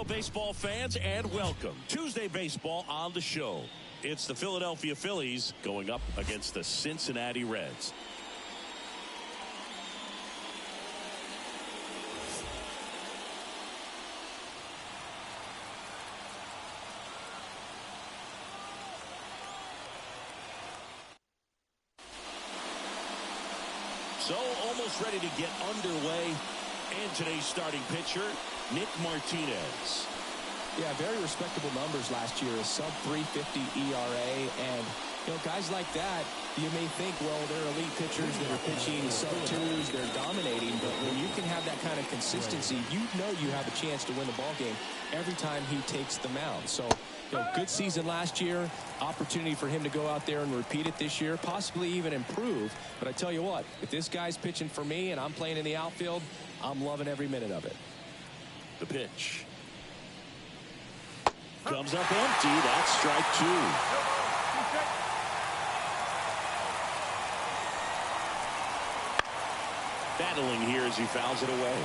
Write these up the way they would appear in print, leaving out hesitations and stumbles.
Hello, baseball fans, and welcome. Tuesday baseball on the show. It's the Philadelphia Phillies going up against the Cincinnati Reds. So almost ready to get underway. And today's starting pitcher, Nick Martinez. Yeah, very respectable numbers last year. A sub-350 ERA. And, you know, guys like that, you may think, well, they're elite pitchers that are pitching sub-twos, they're dominating. But when you can have that kind of consistency, you know you have a chance to win the ball game every time he takes the mound. So, you know, good season last year. Opportunity for him to go out there and repeat it this year, possibly even improve. But I tell you what, if this guy's pitching for me and I'm playing in the outfield, I'm loving every minute of it. The pitch. Comes up empty. That's strike two. Battling here as he fouls it away.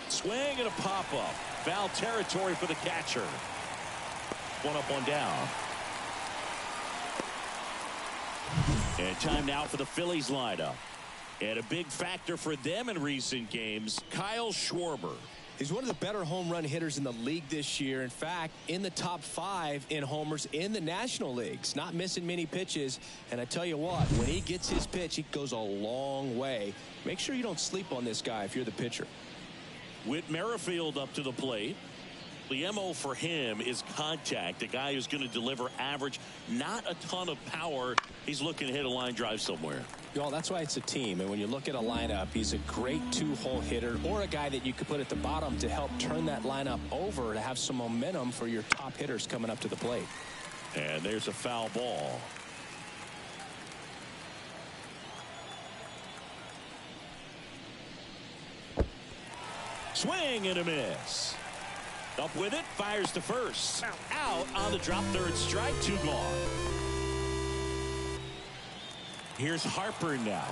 Swing and a pop-up. Foul territory for the catcher. One up, one down. And time now for the Phillies lineup. And a big factor for them in recent games, Kyle Schwarber. He's one of the better home run hitters in the league this year. In fact, in the top 5 in homers in the National Leagues. Not missing many pitches. And I tell you what, when he gets his pitch, he goes a long way. Make sure you don't sleep on this guy if you're the pitcher. Whit Merrifield up to the plate. The MO for him is contact. A guy who's going to deliver average, not a ton of power. He's looking to hit a line drive somewhere. Well, that's why it's a team. And when you look at a lineup, he's a great 2-hole hitter or a guy that you could put at the bottom to help turn that lineup over to have some momentum for your top hitters coming up to the plate. And there's a foul ball. Swing and a miss. Up with it, fires to first. Out on the drop, third strike, 2 gone. Here's Harper now.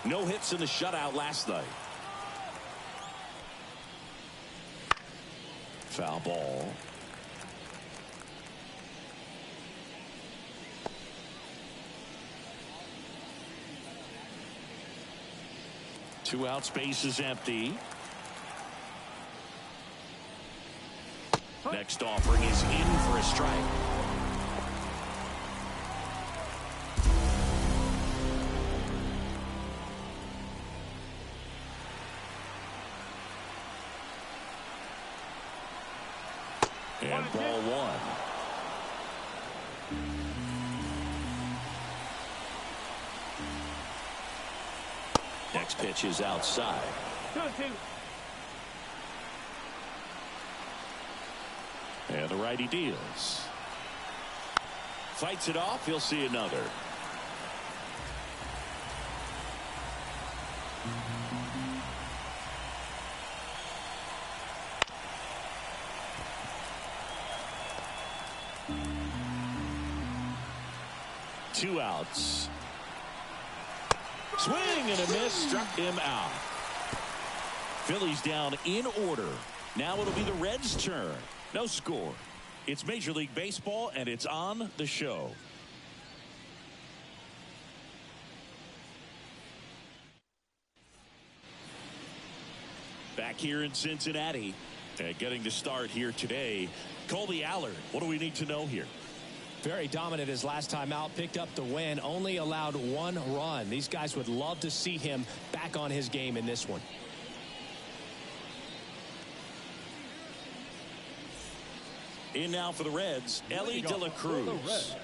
No hits in the shutout last night. Foul ball. Two out, space is empty. Next offering is in for a strike. And ball 1. Next pitch is outside. 2-2. And the righty deals. Fights it off. He'll see another. Two outs. Swing and a miss. Struck him out. Phillies down in order. Now it'll be the Reds' turn. No score. It's Major League Baseball, and it's on the show. Back here in Cincinnati, and getting the start here today, Colby Allard. What do we need to know here? Very dominant his last time out, picked up the win, only allowed 1 run. These guys would love to see him back on his game in this one. In now for the Reds, Elly De La Cruz.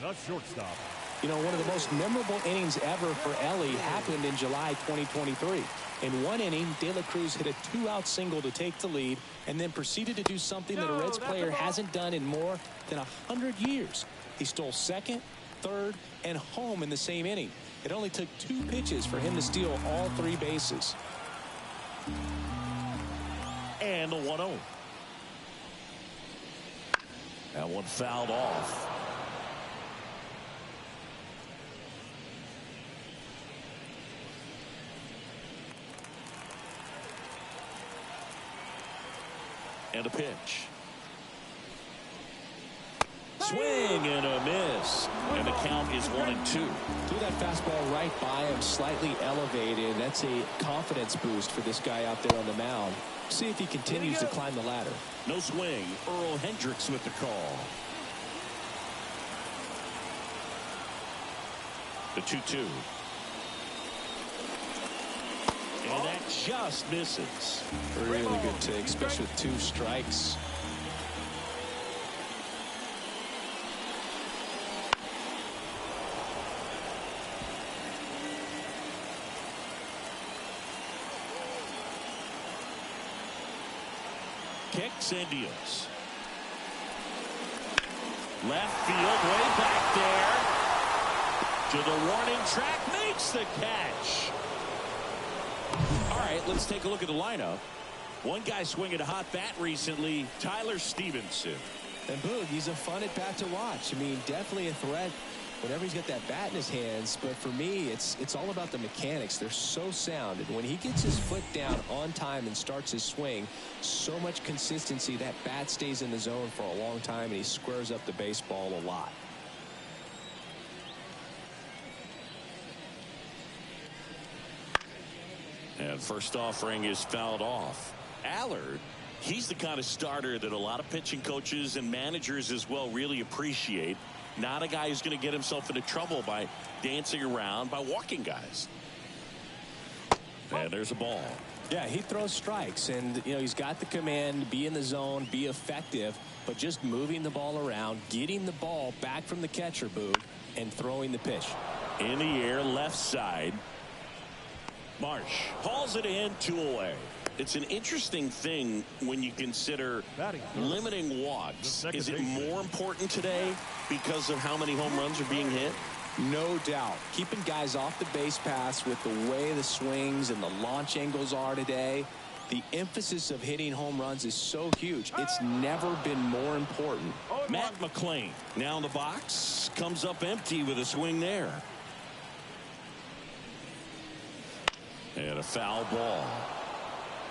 The shortstop. You know, one of the most memorable innings ever for Elly happened in July 2023. In one inning, De La Cruz hit a 2-out single to take the lead and then proceeded to do something that a Reds player hasn't done in more than 100 years. He stole second, third, and home in the same inning. It only took 2 pitches for him to steal all 3 bases. And the 1-0. That one fouled off. And a pitch. Swing and a miss. And the count is 1-2. Threw that fastball right by him, slightly elevated. That's a confidence boost for this guy out there on the mound. See if he continues to climb the ladder. No swing. Earl Hendricks with the call. The 2-2. And that just misses. Really good take, especially with 2 strikes. Kicks and deals. Left field, way back there. To the warning track, makes the catch. All right, let's take a look at the lineup. One guy swinging a hot bat recently, Tyler Stevenson. And Boog, he's a fun at bat to watch. I mean, definitely a threat whenever he's got that bat in his hands. But for me, it's all about the mechanics. They're so sound. And when he gets his foot down on time and starts his swing, so much consistency, that bat stays in the zone for a long time, and he squares up the baseball a lot. And first offering is fouled off. Allard, he's the kind of starter that a lot of pitching coaches and managers as well really appreciate. Not a guy who's going to get himself into trouble by dancing around, by walking guys. And there's a ball. Yeah, he throws strikes, and you know he's got the command to be in the zone, be effective, but just moving the ball around, getting the ball back from the catcher, Boog, and throwing the pitch. In the air, left side. Marsh hauls it in, 2 away. It's an interesting thing when you consider limiting walks. Is it more important today because of how many home runs are being hit? No doubt. Keeping guys off the base paths with the way the swings and the launch angles are today, the emphasis of hitting home runs is so huge. It's never been more important. Matt McClain now in the box, comes up empty with a swing there. And a foul ball.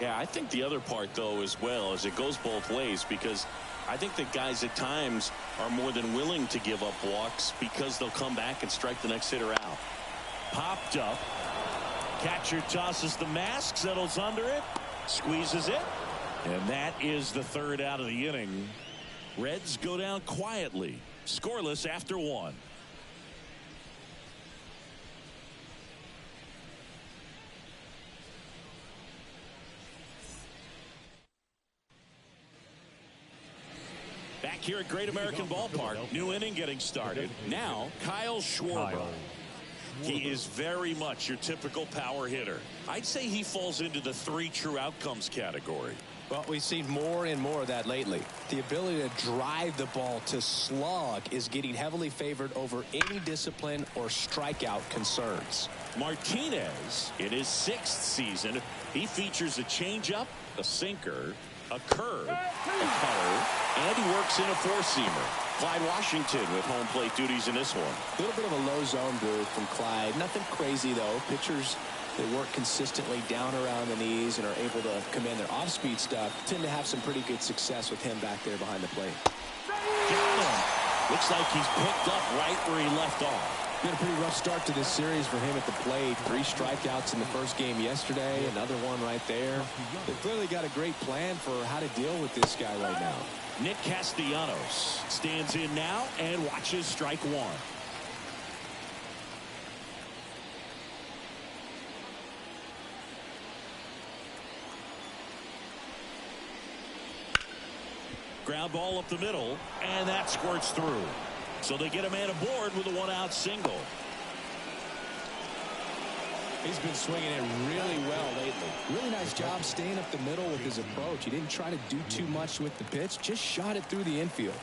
Yeah, I think the other part, though, as well, is it goes both ways, because I think that guys at times are more than willing to give up walks because they'll come back and strike the next hitter out. Popped up. Catcher tosses the mask, settles under it, squeezes it, and that is the 3rd out of the inning. Reds go down quietly, scoreless after 1. Back here at Great American Ballpark, new inning getting started. Now, Kyle Schwarber. He is very much your typical power hitter. I'd say he falls into the 3 true outcomes category. Well, we've seen more and more of that lately. The ability to drive the ball, to slug, is getting heavily favored over any discipline or strikeout concerns. Martinez, in his 6th season, he features a changeup, a sinker, a curve, a cutter, and he works in a 4-seamer. Clyde Washington with home plate duties in this one. A little bit of a low zone move from Clyde. Nothing crazy, though. Pitchers that work consistently down around the knees and are able to command their off-speed stuff tend to have some pretty good success with him back there behind the plate. Got him. Looks like he's picked up right where he left off. Been a pretty rough start to this series for him at the plate. 3 strikeouts in the first game yesterday, another one right there. They've clearly got a great plan for how to deal with this guy right now. Nick Castellanos stands in now and watches strike 1. Ground ball up the middle, and that squirts through. So they get a man aboard with a 1-out single. He's been swinging it really well lately. Really nice job staying up the middle with his approach. He didn't try to do too much with the pitch, just shot it through the infield.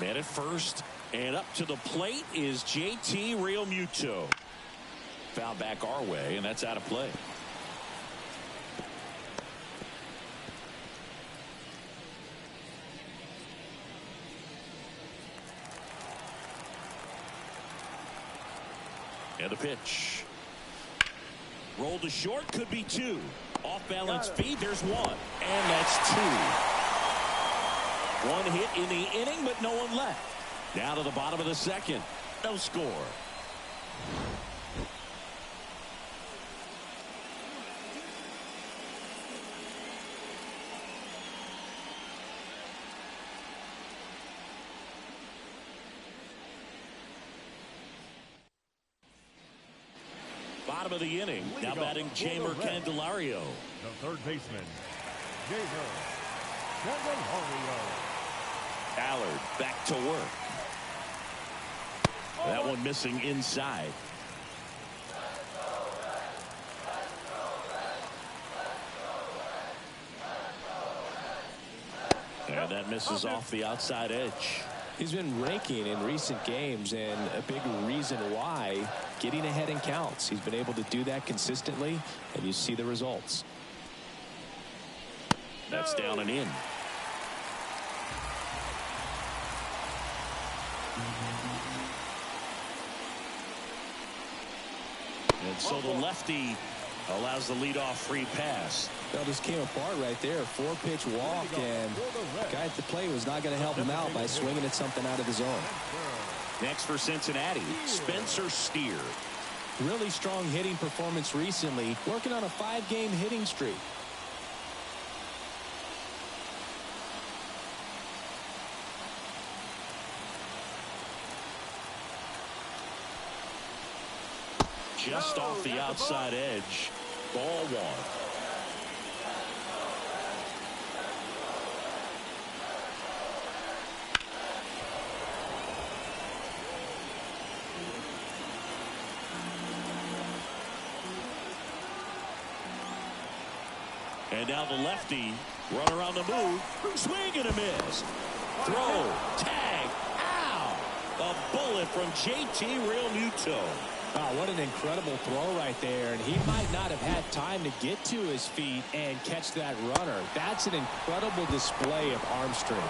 Man at first, and up to the plate is JT Realmuto. Foul back our way, and that's out of play. And the pitch. Roll to short, could be 2. Off balance feed, there's 1. And that's 2. One hit in the inning, but no one left. Down to the bottom of the second. No score. Bottom of the inning. Now batting Jamer Candelario. The third baseman, Jamer Candelario. Allard back to work. That one missing inside. And that misses off the outside edge. He's been raking in recent games, and a big reason why, getting ahead in counts. He's been able to do that consistently, and you see the results. That's down and in. And so the lefty allows the leadoff free pass. That just came apart right there. 4-pitch walk, and the guy at the plate was not going to help him out by swinging at something out of the zone. Next for Cincinnati, Spencer Steer. Really strong hitting performance recently, working on a 5-game hitting streak. Just off the outside edge. Ball one. And now the lefty, run around the move, swing and a miss. Throw, tag, ow! A bullet from JT Realmuto. Wow, what an incredible throw right there. And he might not have had time to get to his feet and catch that runner. That's an incredible display of arm strength.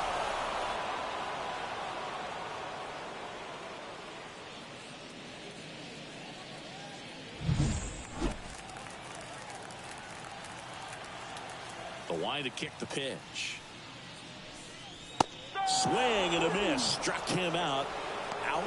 The line to kick the pitch. Swing and a miss. Struck him out. Out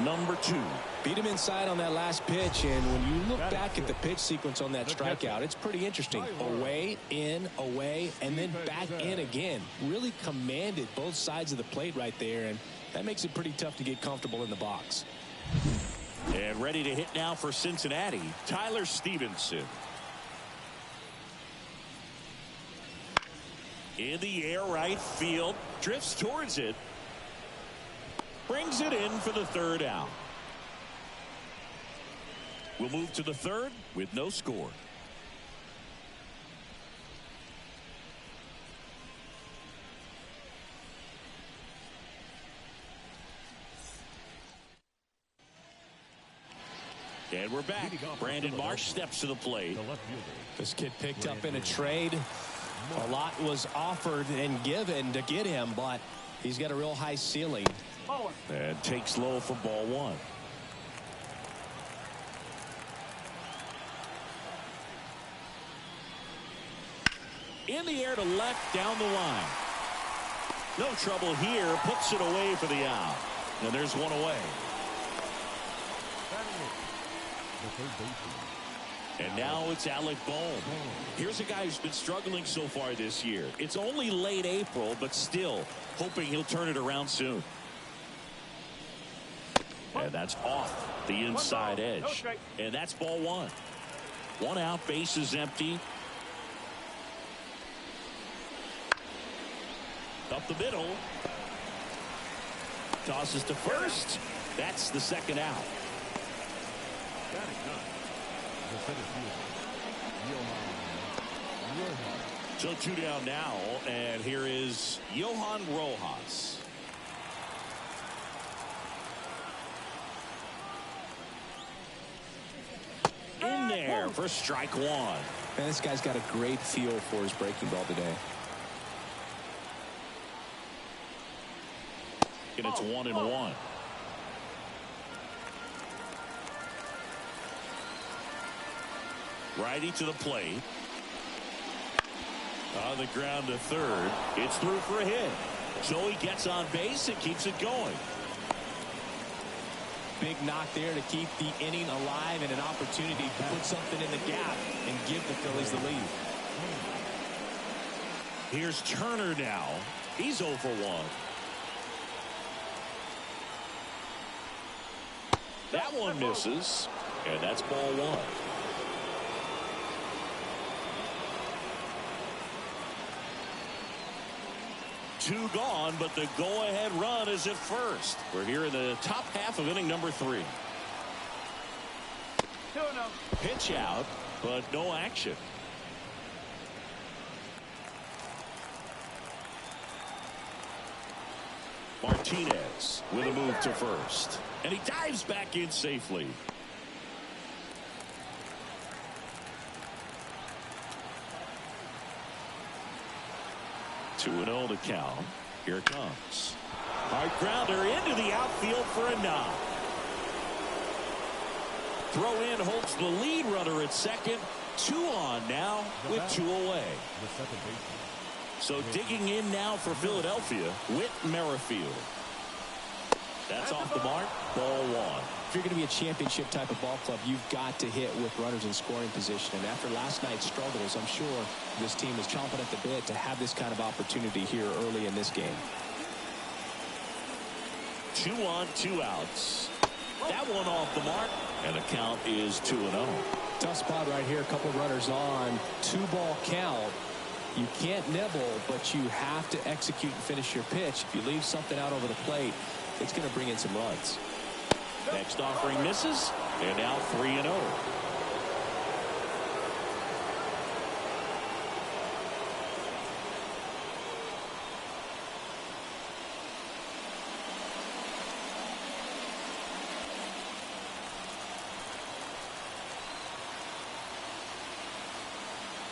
number 2. Beat him inside on that last pitch, and when you look back at the pitch sequence on that strikeout, it's pretty interesting. Away, in, away, and then back in again. Really commanded both sides of the plate right there, and that makes it pretty tough to get comfortable in the box. And ready to hit now for Cincinnati, Tyler Stevenson. In the air, right field, drifts towards it. Brings it in for the third out. We'll move to the third with no score. And we're back. Brandon Marsh steps to the plate. This kid picked up in a trade. A lot was offered and given to get him, but he's got a real high ceiling. And takes low for ball one. In the air to left, down the line. No trouble here. Puts it away for the out. And there's one away. And now it's Alec Bohm. Here's a guy who's been struggling so far this year. It's only late April, but still hoping he'll turn it around soon. And that's off the inside edge. And that's ball one. One out, base is empty. Up the middle. Tosses to first. That's the second out. So 2 down now, and here is Johan Rojas. In there for strike one. Man, this guy's got a great feel for his breaking ball today. And it's 1-1. Righty to the plate. On the ground to third. It's through for a hit. So he gets on base and keeps it going. Big knock there to keep the inning alive and an opportunity to put something in the gap and give the Phillies the lead. Here's Turner now. He's 0 for 1. That one misses, and that's ball 1. Two gone, but the go-ahead run is at first. We're here in the top half of inning number 3. 2-0. Pitch out, but no action. Martinez with a move to first, and he dives back in safely. Two and 0 to count. Here it comes. Hard grounder into the outfield for a knock. Throw in holds the lead runner at second. 2 on now with 2 away. So digging in now for Philadelphia, Whit Merrifield. That's off the mark. Ball 1. If you're going to be a championship type of ball club, you've got to hit with runners in scoring position. And after last night's struggles, I'm sure this team is chomping at the bit to have this kind of opportunity here early in this game. 2 on, 2 outs. That one off the mark, and the count is 2-0. Tough spot right here. A couple runners on. 2-ball count. You can't nibble, but you have to execute and finish your pitch. If you leave something out over the plate, it's going to bring in some runs. Next offering misses, and now 3-0.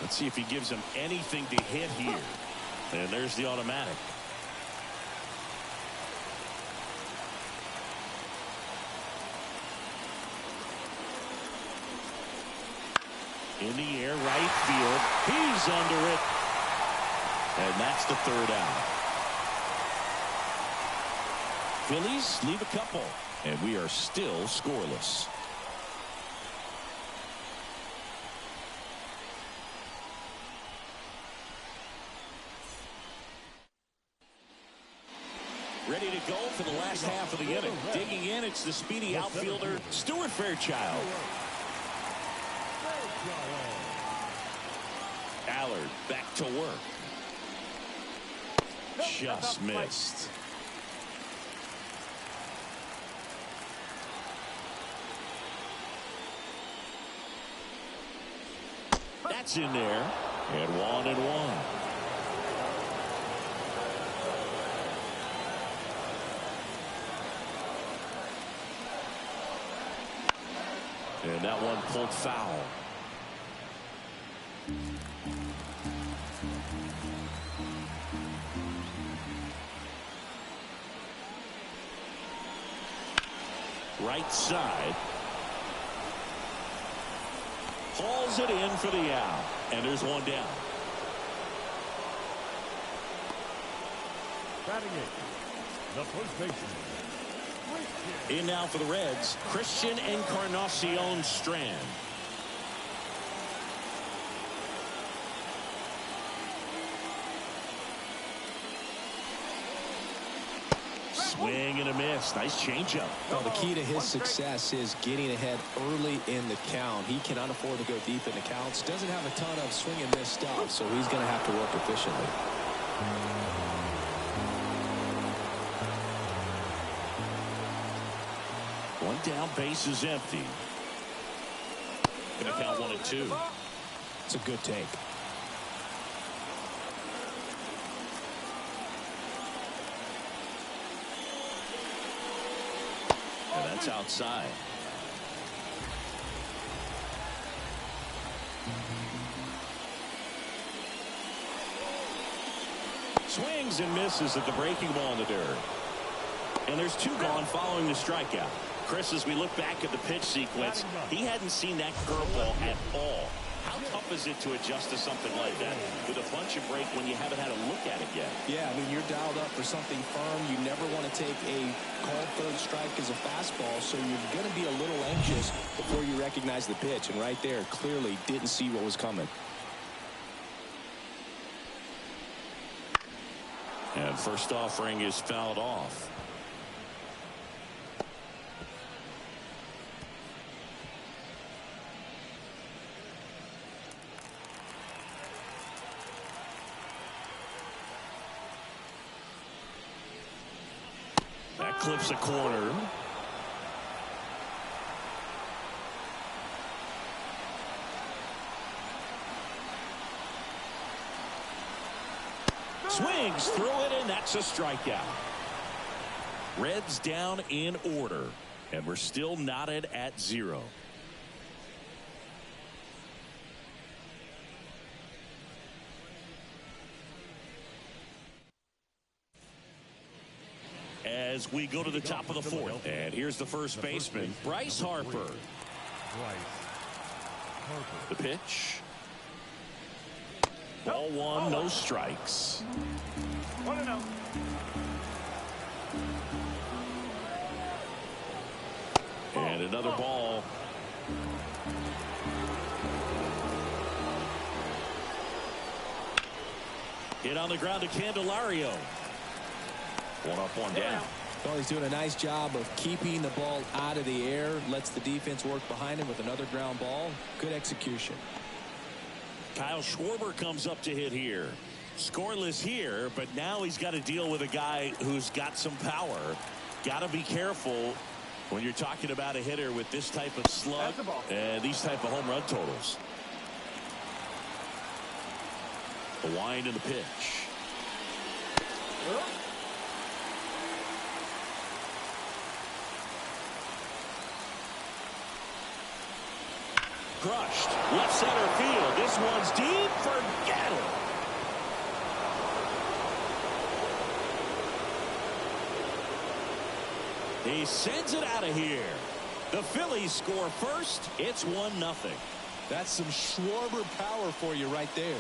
Let's see if he gives him anything to hit here. And there's the automatic. In the air, right field. He's under it. And that's the 3rd out. Phillies leave a couple. And we are still scoreless. Ready to go for the last half of the inning. Digging in, it's the speedy outfielder, Stuart Fairchild. Allard back to work. Just missed. That's in there. And 1-1. And that one pulled foul. Right side. Hauls it in for the out. And there's one down. Batting it, the first baseman. In now for the Reds, Christian Encarnacion Strand. Swing and a miss. Nice changeup. Well, the key to his success is getting ahead early in the count. He cannot afford to go deep in the counts. Doesn't have a ton of swing and miss stuff, so he's going to have to work efficiently. One down, base is empty. Going to count 1-2. It's a good take. And that's outside. Swings and misses at the breaking ball in the dirt. And there's 2 gone following the strikeout. Chris, as we look back at the pitch sequence, he hadn't seen that curveball at all. How tough is it to adjust to something like that with a bunch of break when you haven't had a look at it yet? Yeah, I mean, you're dialed up for something firm. You never want to take a called third strike as a fastball, so you're going to be a little anxious before you recognize the pitch. And right there, clearly didn't see what was coming. And first offering is fouled off. That clips a corner. Swings through it, and that's a strikeout. Reds down in order, and we're still knotted at 0. As we go to the top of the 4th, and here's the first baseman, Bryce Harper. The pitch. Ball 1, no strikes. 1-0. And another ball. Hit on the ground to Candelario. 1 up, 1 down. Well, he's doing a nice job of keeping the ball out of the air. Lets the defense work behind him with another ground ball. Good execution. Kyle Schwarber comes up to hit here. Scoreless here, but now he's got to deal with a guy who's got some power. Got to be careful when you're talking about a hitter with this type of slug and these type of home run totals. The wind and the pitch. Crushed. Left center field. This one's deep. Forget it. He sends it out of here. The Phillies score first. It's 1-0. That's some Schwarber power for you right there.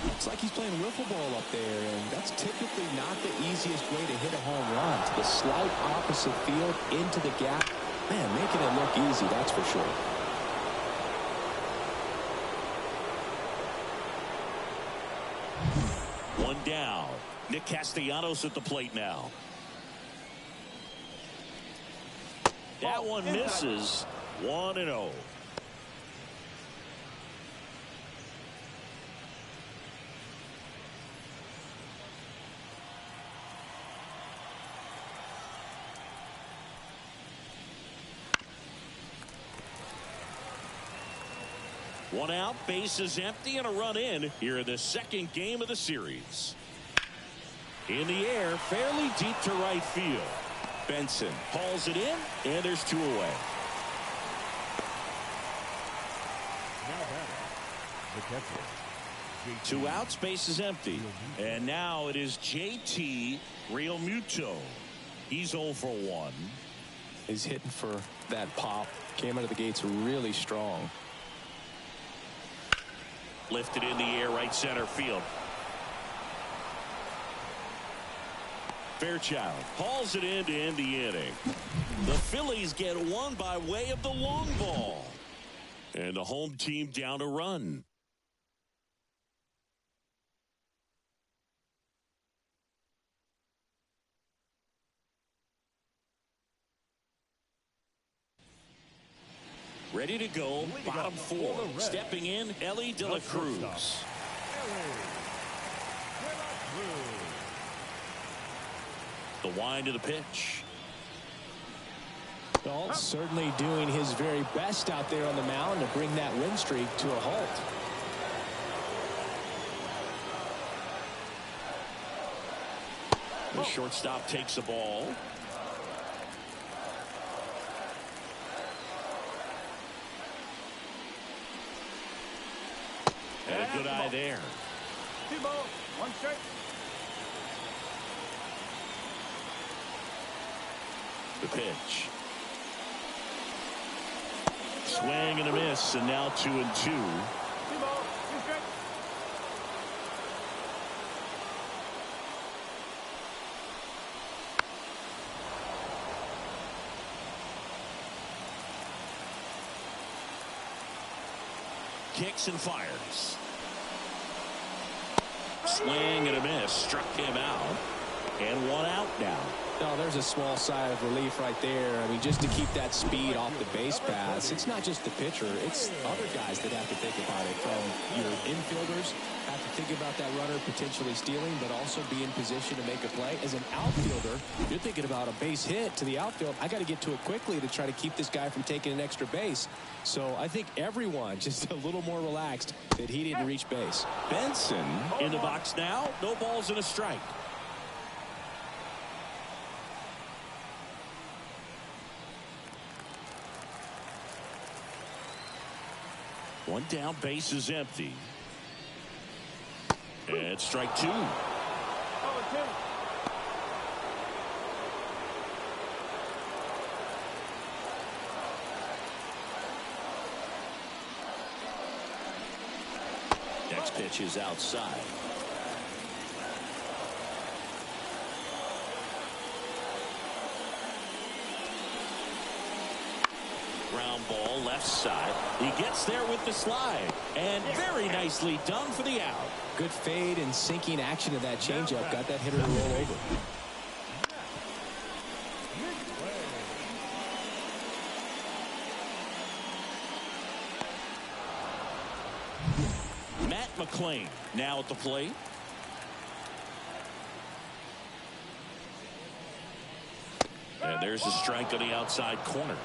Looks like he's playing wiffle ball up there, and that's typically not the easiest way to hit a home run. To the slight opposite field, into the gap. Man, making it look easy, that's for sure. One down. Nick Castellanos at the plate now. That one misses. 1-0. One out, bases empty, and a run in here in the second game of the series. In the air, fairly deep to right field. Benson hauls it in, and there's 2 away. Now batting, the catcher. 2 outs, bases empty. And now it is JT Realmuto. He's 0 for 1. He's hitting for that pop. Came out of the gates really strong. Lifted in the air, right center field. Fairchild hauls it in to end the inning. The Phillies get one by way of the long ball. And the home team down a run. Ready to go, bottom 4. Stepping in, Ellie De La Cruz. The wind of the pitch. Well, certainly doing his very best out there on the mound to bring that win streak to a halt. The shortstop takes the ball. And a good eye there. T-ball, 1 strike. The pitch. Swing and a miss, and now 2-2. Kicks and fires. Swing and a miss. Struck him out. And one out now. No, there's a small sigh of relief right there. I mean, just to keep that speed off the base pass. It's not just the pitcher. It's other guys that have to think about it. From your infielders, have to think about that runner potentially stealing, but also be in position to make a play. As an outfielder, you're thinking about a base hit to the outfield. I got to get to it quickly to try to keep this guy from taking an extra base. So I think everyone just a little more relaxed that he didn't reach base. Benson in the box now. No balls and a strike. One down, base is empty. And strike two. Next pitch is outside. Ground ball left side. He gets there with the slide. And very nicely done for the out. Good fade and sinking action of that changeup. Got that hitter to roll over. Matt McClain now at the plate. And there's a strike on the outside corner.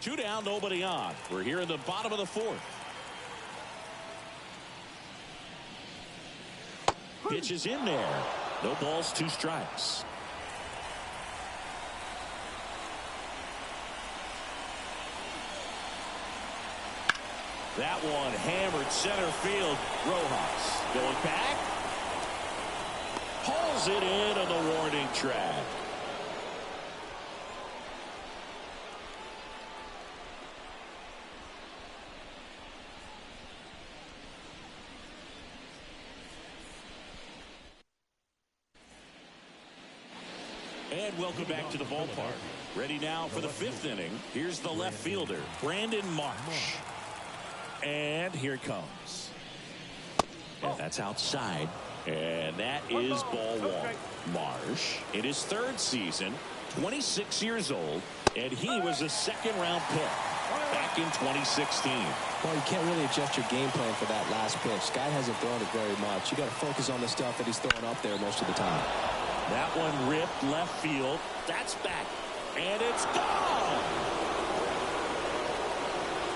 Two down, nobody on. We're here in the bottom of the fourth. Pitch is in there. No balls, two strikes. That one hammered center field. Rojas going back. Pulls it in on the warning track. And welcome back to the ballpark. Ready now for the fifth inning. Here's the left fielder, Brandon Marsh. And here it comes. And that's outside. And that is ball one. Marsh, in his third season, 26 years old, and he was a second-round pick back in 2016. Well, you can't really adjust your game plan for that last pitch. Guy hasn't thrown it very much. You got to focus on the stuff that he's throwing up there most of the time. That one ripped left field. That's back. And it's gone.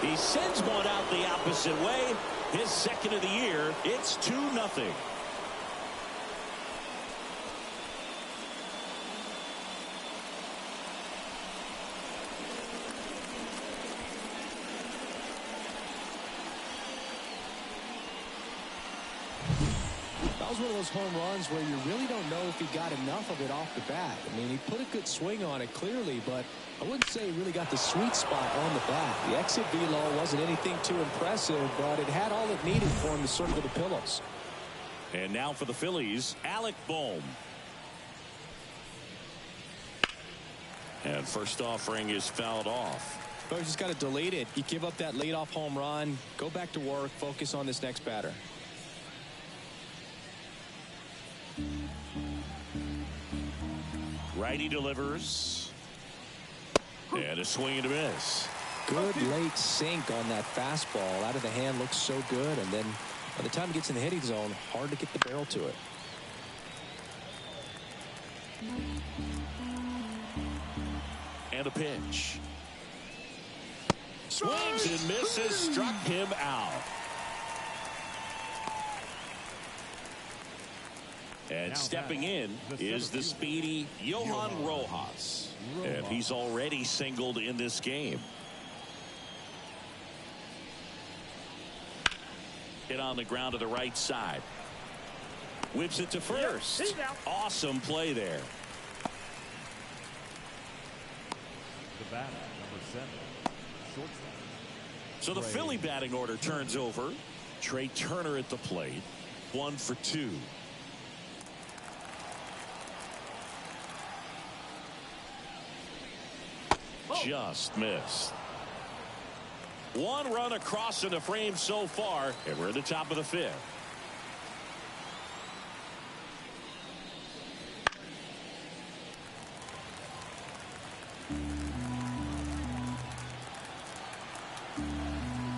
He sends one out the opposite way. His second of the year. It's 2-0. That was one of those home runs where you really don't know if he got enough of it off the bat. I mean, he put a good swing on it clearly, but I wouldn't say he really got the sweet spot on the bat. The exit velo wasn't anything too impressive, but it had all it needed for him to circle the pillows. And now for the Phillies, Alec Bohm. And first offering is fouled off. But you just got to delete it. You give up that leadoff home run, go back to work, focus on this next batter. Righty delivers. And a swing and a miss. Good late sink on that fastball. Out of the hand, looks so good. And then by the time it gets in the hitting zone, hard to get the barrel to it. And a pitch. Swings and misses. Struck him out. And stepping in is the speedy Johan Rojas. And he's already singled in this game. Hit on the ground to the right side. Whips it to first. Awesome play there. The batter, number 7, shortstop. So the Philly batting order turns over. Trey Turner at the plate. 1 for 2. Just missed. 1 run across in the frame so far, and we're at the top of the 5th.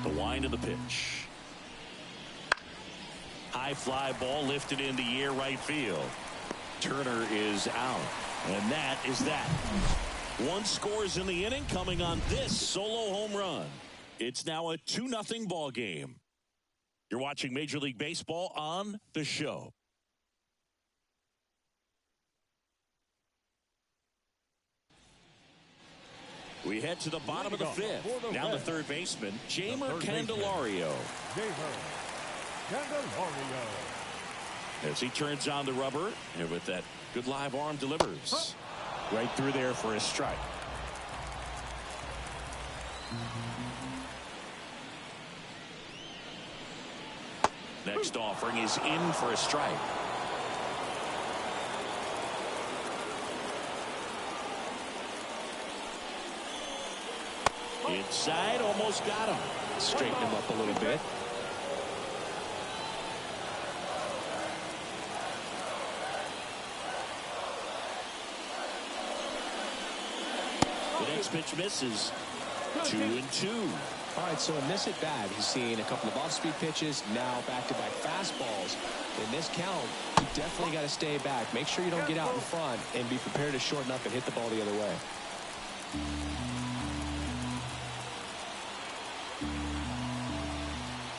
The wind of the pitch. High fly ball lifted in the air right field. Turner is out, and that is that. 1 scores in the inning coming on this solo home run. It's now a 2-0 ball game. You're watching Major League Baseball on The Show. We head to the bottom of the 5th. Now the third baseman, Jeimer Candelario. As he turns on the rubber, and with that good live arm delivers. Right through there for a strike. Next offering is in for a strike. Inside, almost got him. Straighten him up a little bit. The next pitch misses. 2-2. All right, so in this at bat, he's seen a couple of off-speed pitches, now back-to-back fastballs. In this count, you definitely got to stay back. Make sure you don't get out in front and be prepared to shorten up and hit the ball the other way.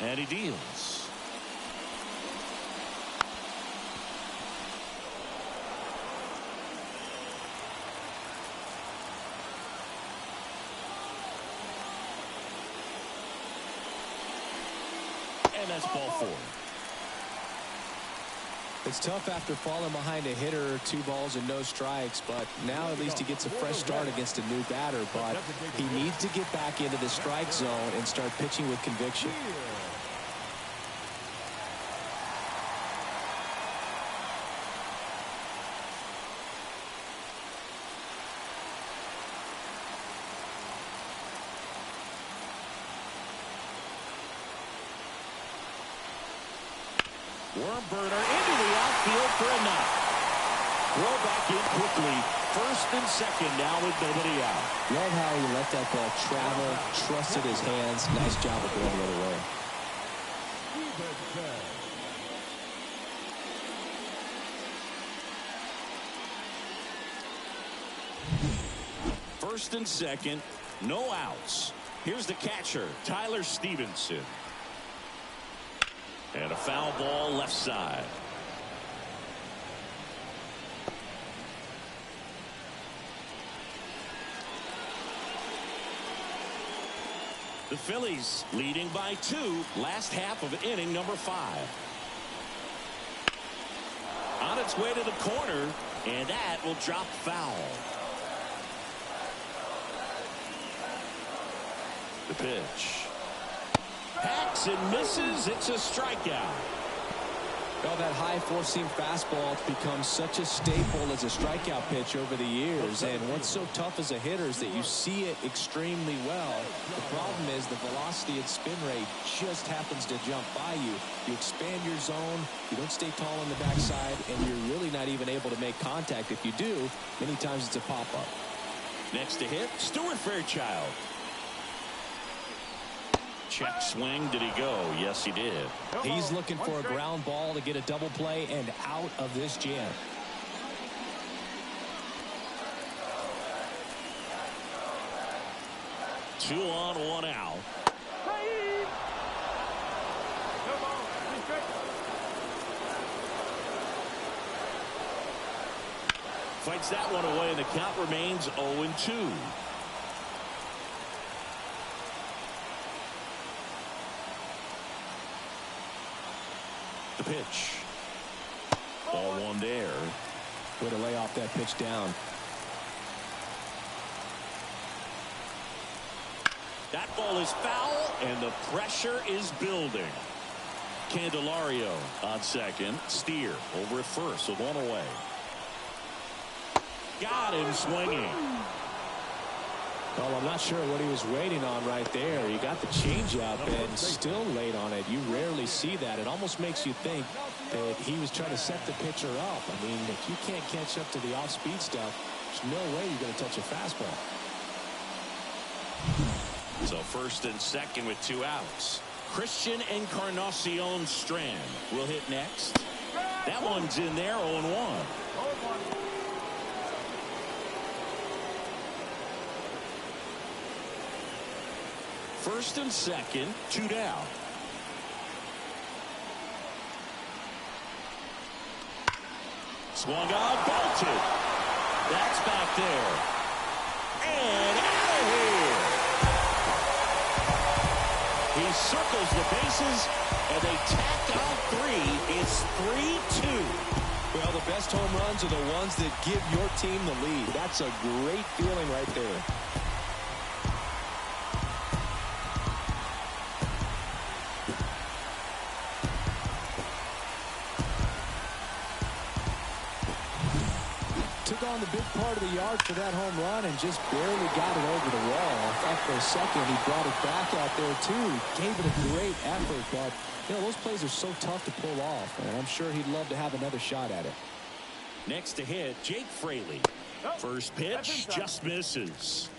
And he deals. And that's ball 4. It's tough after falling behind a hitter, 2 balls and no strikes, but now at least he gets a fresh start against a new batter. But he needs to get back into the strike zone and start pitching with conviction. Worm burner into the outfield for a knock. Throw back in quickly. First and second now with nobody out. Love how he let that ball travel, trusted his hands. Nice job of going the other way. First and second, no outs. Here's the catcher, Tyler Stevenson. And a foul ball left side. The Phillies leading by 2, last half of inning number 5. On its way to the corner, and that will drop foul. The pitch. Hacks and misses. It's a strikeout. Well, that high four-seam fastball becomes such a staple as a strikeout pitch over the years. And what's so tough as a hitter is that you see it extremely well. The problem is the velocity and spin rate just happens to jump by you. You expand your zone, you don't stay tall on the backside, and you're really not even able to make contact. If you do, many times it's a pop-up. Next to hit, Stuart Fairchild. Check swing. Did he go? Yes, he did. He's looking for a ground ball to get a double play and out of this jam. Two on, 1 out. Fights that one away, and the count remains 0-2. The pitch. Ball one there. Way to lay off that pitch down. That ball is foul, and the pressure is building. Candelario on second. Steer over at first with one away. Got him swinging. Well, I'm not sure what he was waiting on right there. He got the changeup and still late on it. You rarely see that. It almost makes you think that he was trying to set the pitcher up. I mean, if you can't catch up to the off-speed stuff, there's no way you're going to touch a fastball. So first and second with 2 outs. Christian Encarnacion Strand will hit next. That one's in there, 0-1. First and second, 2 down. Swung on, bolted. That's back there. And out of here. He circles the bases, and they tack on 3. It's 3-2. Well, the best home runs are the ones that give your team the lead. That's a great feeling right there. Took on the big part of the yard for that home run and just barely got it over the wall. Up for a second, he brought it back out there too. Gave it a great effort, but you know those plays are so tough to pull off, and I'm sure he'd love to have another shot at it. Next to hit, Jake Fraley. First pitch just misses.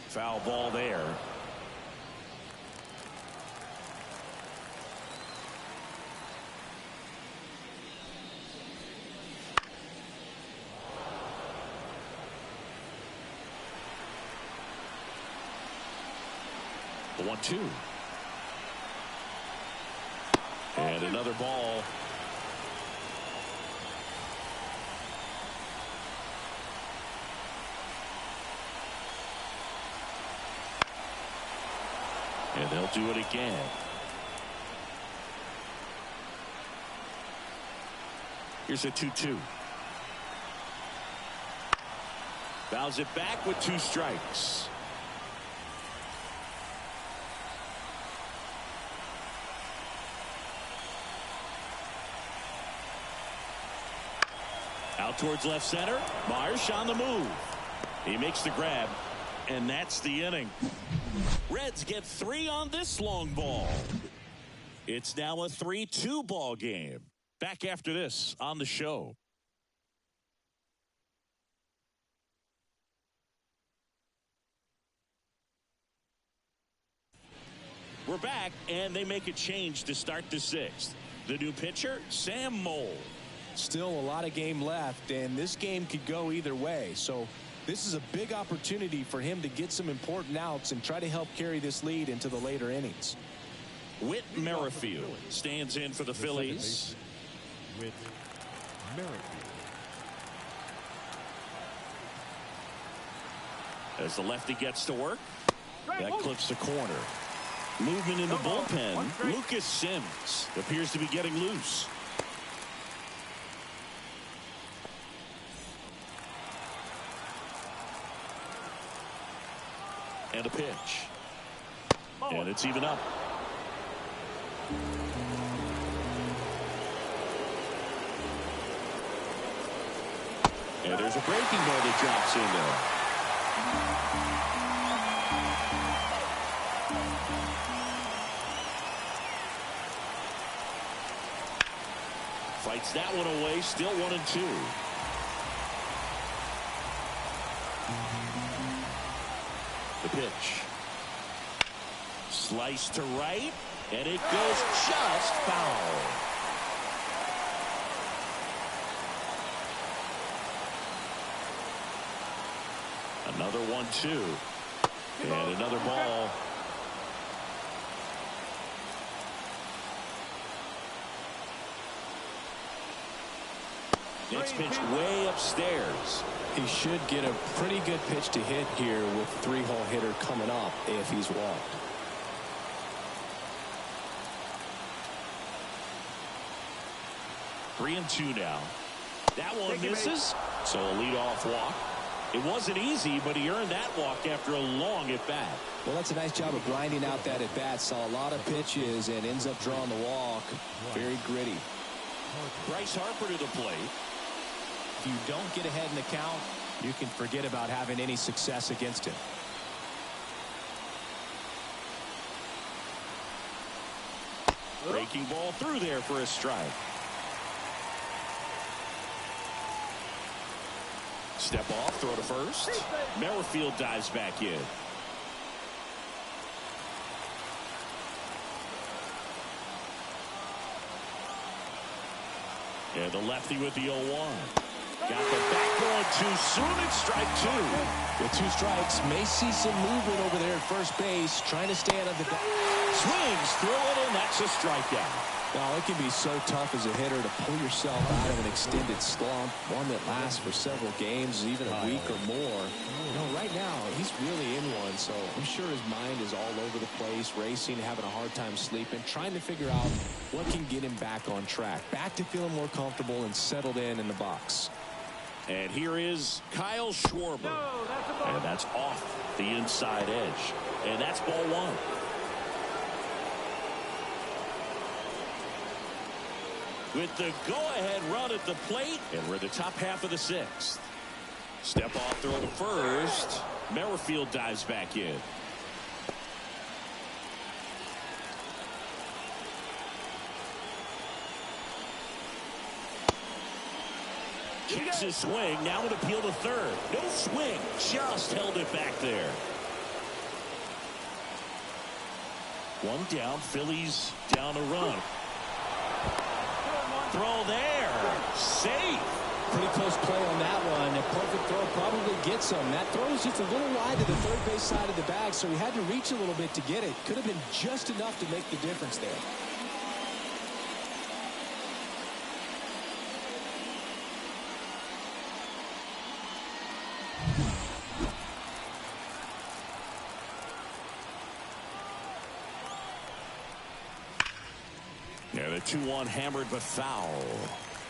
Foul ball there. The 1-2. And another ball. And they'll do it again. Here's a 2-2. Fouls it back with 2 strikes. Out towards left center. Marsh on the move. He makes the grab, and that's the inning. Reds get 3 on this long ball. It's now a 3-2 ball game. Back after this on the show. We're back, and they make a change to start the 6th. The new pitcher, Sam Moll. Still a lot of game left, and this game could go either way. So this is a big opportunity for him to get some important outs and try to help carry this lead into the later innings. Whit Merrifield stands in for the Phillies. Whit Merrifield. As the lefty gets to work, that clips the corner. Movement in the bullpen. Lucas Sims appears to be getting loose. And a pitch. And it's even up. And there's a breaking ball that drops in there. Fights that one away. Still 1-2. The pitch. Slice to right, and it goes just foul. Another 1-2. And another ball. Next pitch way upstairs. He should get a pretty good pitch to hit here with three-hole hitter coming up if he's walked. Three and two now. That one misses. So a leadoff walk. It wasn't easy, but he earned that walk after a long at-bat. Well, that's a nice job of grinding out that at-bat. Saw a lot of pitches and ends up drawing the walk. Very gritty. Bryce Harper to the plate. If you don't get ahead in the count, you can forget about having any success against him. Breaking ball through there for a strike. Step off, throw to first. Merrifield dives back in. And the lefty with the 0-1. Got the bat going too soon. It's strike two. With two strikes, may see some movement over there at first base, trying to stay out of the swings through it, and that's a strikeout. Now, it can be so tough as a hitter to pull yourself out of an extended slump, one that lasts for several games, even a week or more. You know, right now, he's really in one, so I'm sure his mind is all over the place, racing, having a hard time sleeping, trying to figure out what can get him back on track, back to feeling more comfortable and settled in the box. And here is Kyle Schwarber. And that's off the inside edge. And that's ball one. With the go-ahead run at the plate, and we're at the top half of the sixth. Step off, throw to first. Merrifield dives back in. Kicks his swing, now an appeal to third. No swing, just held it back there. One down, Phillies down a run. Throw there. Safe. Pretty close play on that one. A perfect throw probably gets him. That throw is just a little wide to the third base side of the bag, so he had to reach a little bit to get it. Could have been just enough to make the difference there. Yeah, the 2-1 hammered but foul.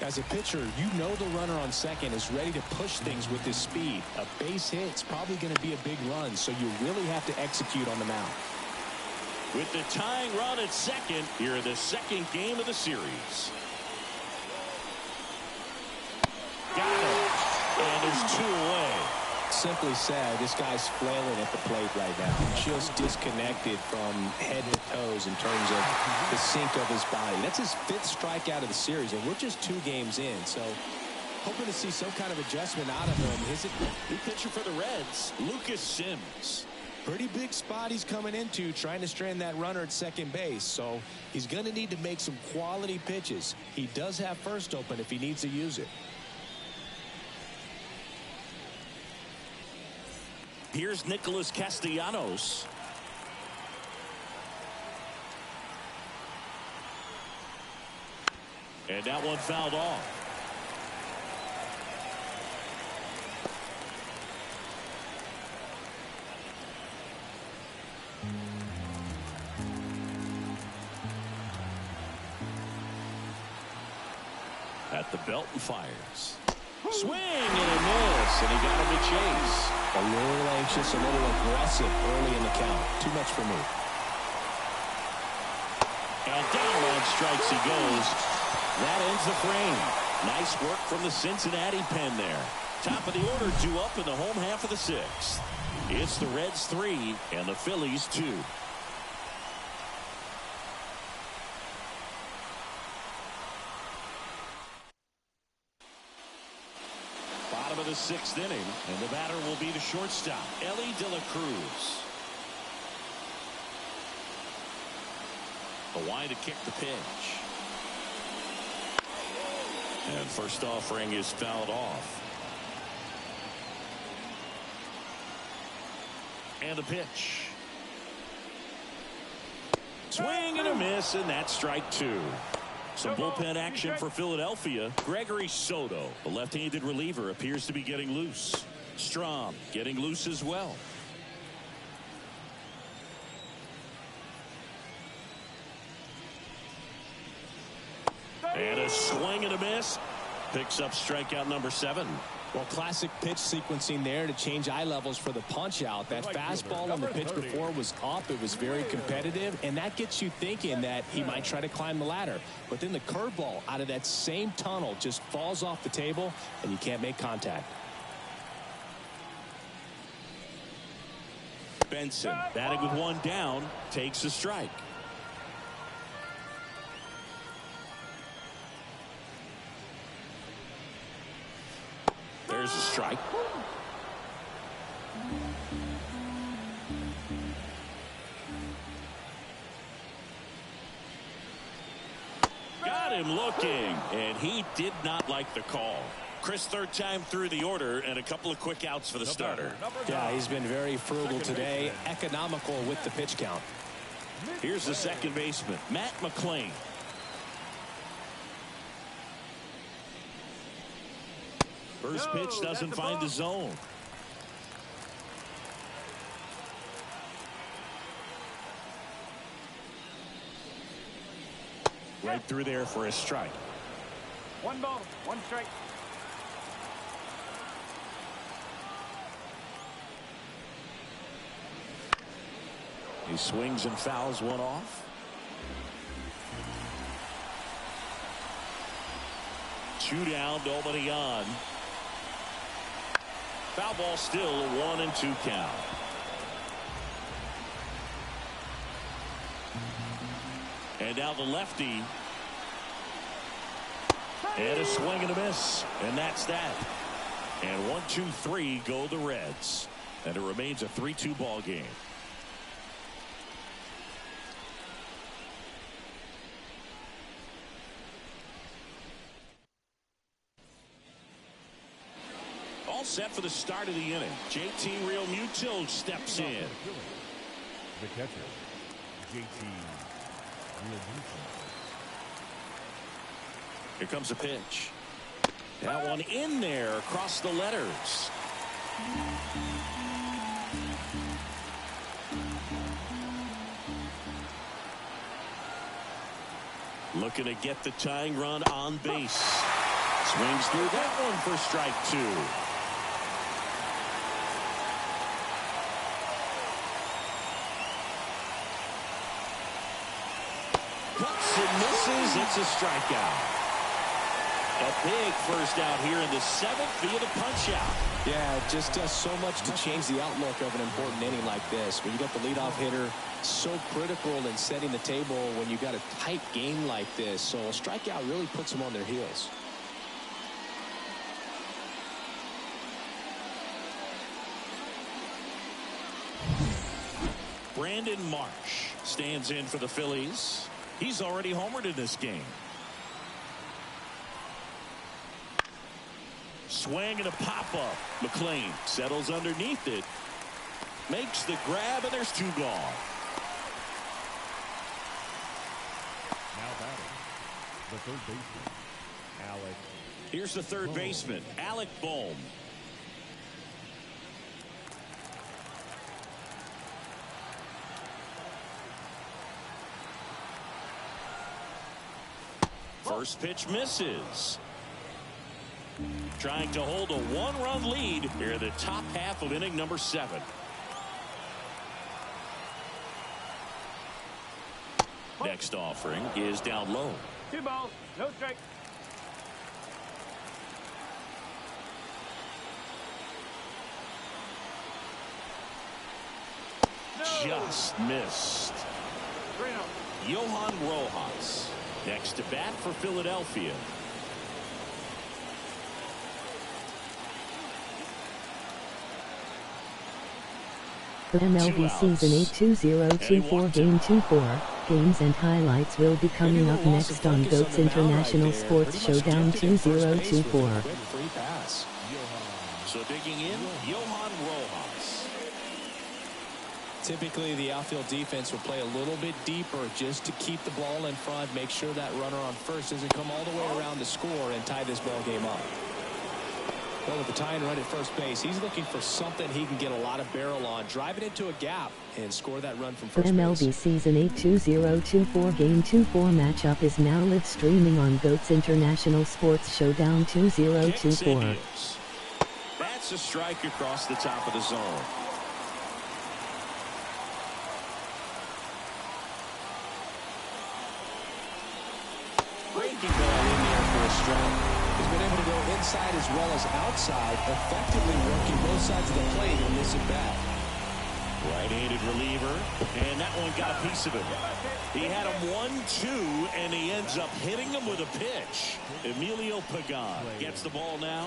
As a pitcher, you know the runner on second is ready to push things with his speed. A base hit's probably going to be a big run, so you really have to execute on the mound. With the tying run at second, here in the second game of the series. Got it. And there's two away. Simply said, this guy's flailing at the plate right now. Just disconnected from head to toes in terms of the sink of his body. That's his fifth strikeout of the series, and we're just 2 games in. So hoping to see some kind of adjustment out of him. His new pitcher for the Reds, Lucas Sims. pretty big spot he's coming into, trying to strand that runner at second base. So he's going to need to make some quality pitches. He does have first open if he needs to use it. Here's Nicholas Castellanos. And that one fouled off. At the belt and fires. Swing and a miss, and he got him to chase. A little anxious, a little aggressive early in the count. Too much for me. And down on strikes he goes. That ends the frame. Nice work from the Cincinnati pen there. Top of the order, 2 up in the home half of the 6th. It's the Reds 3 and the Phillies 2. Bottom of the 6th inning, and the batter will be the shortstop, Ellie De La Cruz. The wind to kick the pitch. And first offering is fouled off. And a pitch. Swing and a miss, and that's strike 2. Some bullpen action for Philadelphia. Gregory Soto, the left-handed reliever, appears to be getting loose. Strom getting loose as well. And a swing and a miss. Picks up strikeout number 7. Well, classic pitch sequencing there to change eye levels for the punch out. That fastball on the pitch before was up. It was very competitive, and that gets you thinking that he might try to climb the ladder. But then the curveball out of that same tunnel just falls off the table, and you can't make contact. Benson, batting with one down, takes a strike. There's a strike. Got him looking, and he did not like the call. Chris, third time through the order, and a couple of quick outs for the starter. Yeah, he's been very frugal today, economical with the pitch count. Here's the second baseman, Matt McClain. First pitch doesn't find the zone. Right through there for a strike. 1 ball, 1 strike. He swings and fouls one off. 2 down, nobody on. Foul ball still, 1-2 count. And now the lefty. And a swing and a miss. And that's that. And 1-2-3 go the Reds. And it remains a 3-2 ball game. All set for the start of the inning. JT Realmuto steps in. The catcher, JT Realmuto. Here comes a pitch. That one in there across the letters. Looking to get the tying run on base. Swings through that one for strike 2. Cuts and misses. It's a strikeout. A big first out here in the 7th via the punch out. Yeah, it just does so much to change the outlook of an important inning like this. When you got the leadoff hitter, so critical in setting the table when you got a tight game like this. So a strikeout really puts them on their heels. Brandon Marsh stands in for the Phillies. He's already homered in this game. Swing and a pop-up. McClain settles underneath it. Makes the grab, and there's 2 gone. Now batting, the third baseman, Alec. Here's the third baseman, Alec Bohm. First pitch misses. Trying to hold a 1-run lead here in the top half of inning number 7. Next offering is down low. 2 balls, no strike. Just missed. 3-0. Johan Rojas next to bat for Philadelphia. The MLB Season 8 2024 Game 2-4 games and highlights will be coming up next on GOAT's International Sports Showdown 2024. So digging in, Johan Rojas. Typically, the outfield defense will play a little bit deeper just to keep the ball in front, make sure that runner on first doesn't come all the way around to score and tie this ball game up. Well, with the tying run at first base, he's looking for something he can get a lot of barrel on, drive it into a gap, and score that run from first base. MLB Season 8 2024 Game 2-4 matchup is now live streaming on GOAT's International Sports Showdown 2024. That's a strike across the top of the zone. Breaking ball in there for a strike. He's been able to go inside as well as outside, effectively working both sides of the plate in this at bat. Right-handed reliever, and that one got a piece of it. He had him 1-2, and he ends up hitting him with a pitch. Emilio Pagan gets the ball now.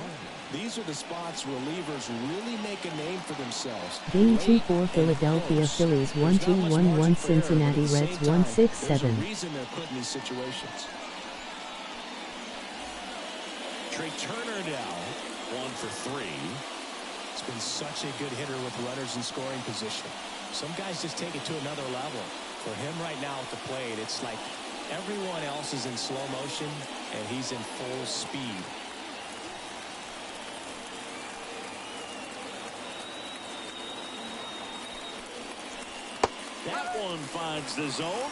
These are the spots relievers really make a name for themselves. Game 2-4 Philadelphia Phillies 1-2-1-1 Cincinnati Reds 1-6-7. There's a reason they're put in these situations. Trey Turner now 1 for 3. He's been such a good hitter with runners in scoring position. Some guys just take it to another level. For him right now at the plate, it's like everyone else is in slow motion and he's in full speed. That one finds the zone.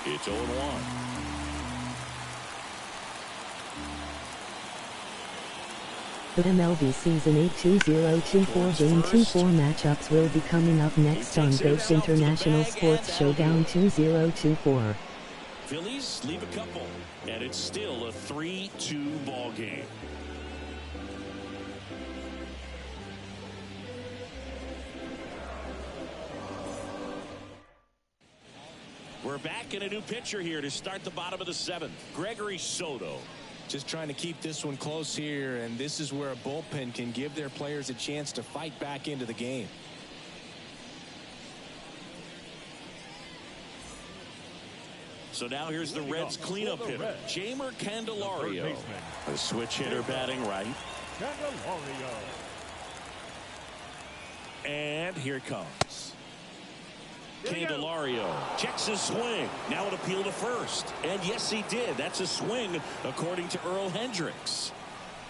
It's 0-1. The MLB Season 8 2024 Game 2-4 matchups will be coming up next on GOAT's International Sports Showdown 2024. Phillies leave a couple, and it's still a 3-2 ball game. We're back in a new pitcher here to start the bottom of the 7th. Gregory Soto. Just trying to keep this one close here, and this is where a bullpen can give their players a chance to fight back into the game. So now here's the Reds cleanup hitter, Jeimer Candelario. A switch hitter batting right. Candelario. And here it comes. Candelario checks his swing. Now an appeal to first. And yes, he did. That's a swing, according to Earl Hendricks.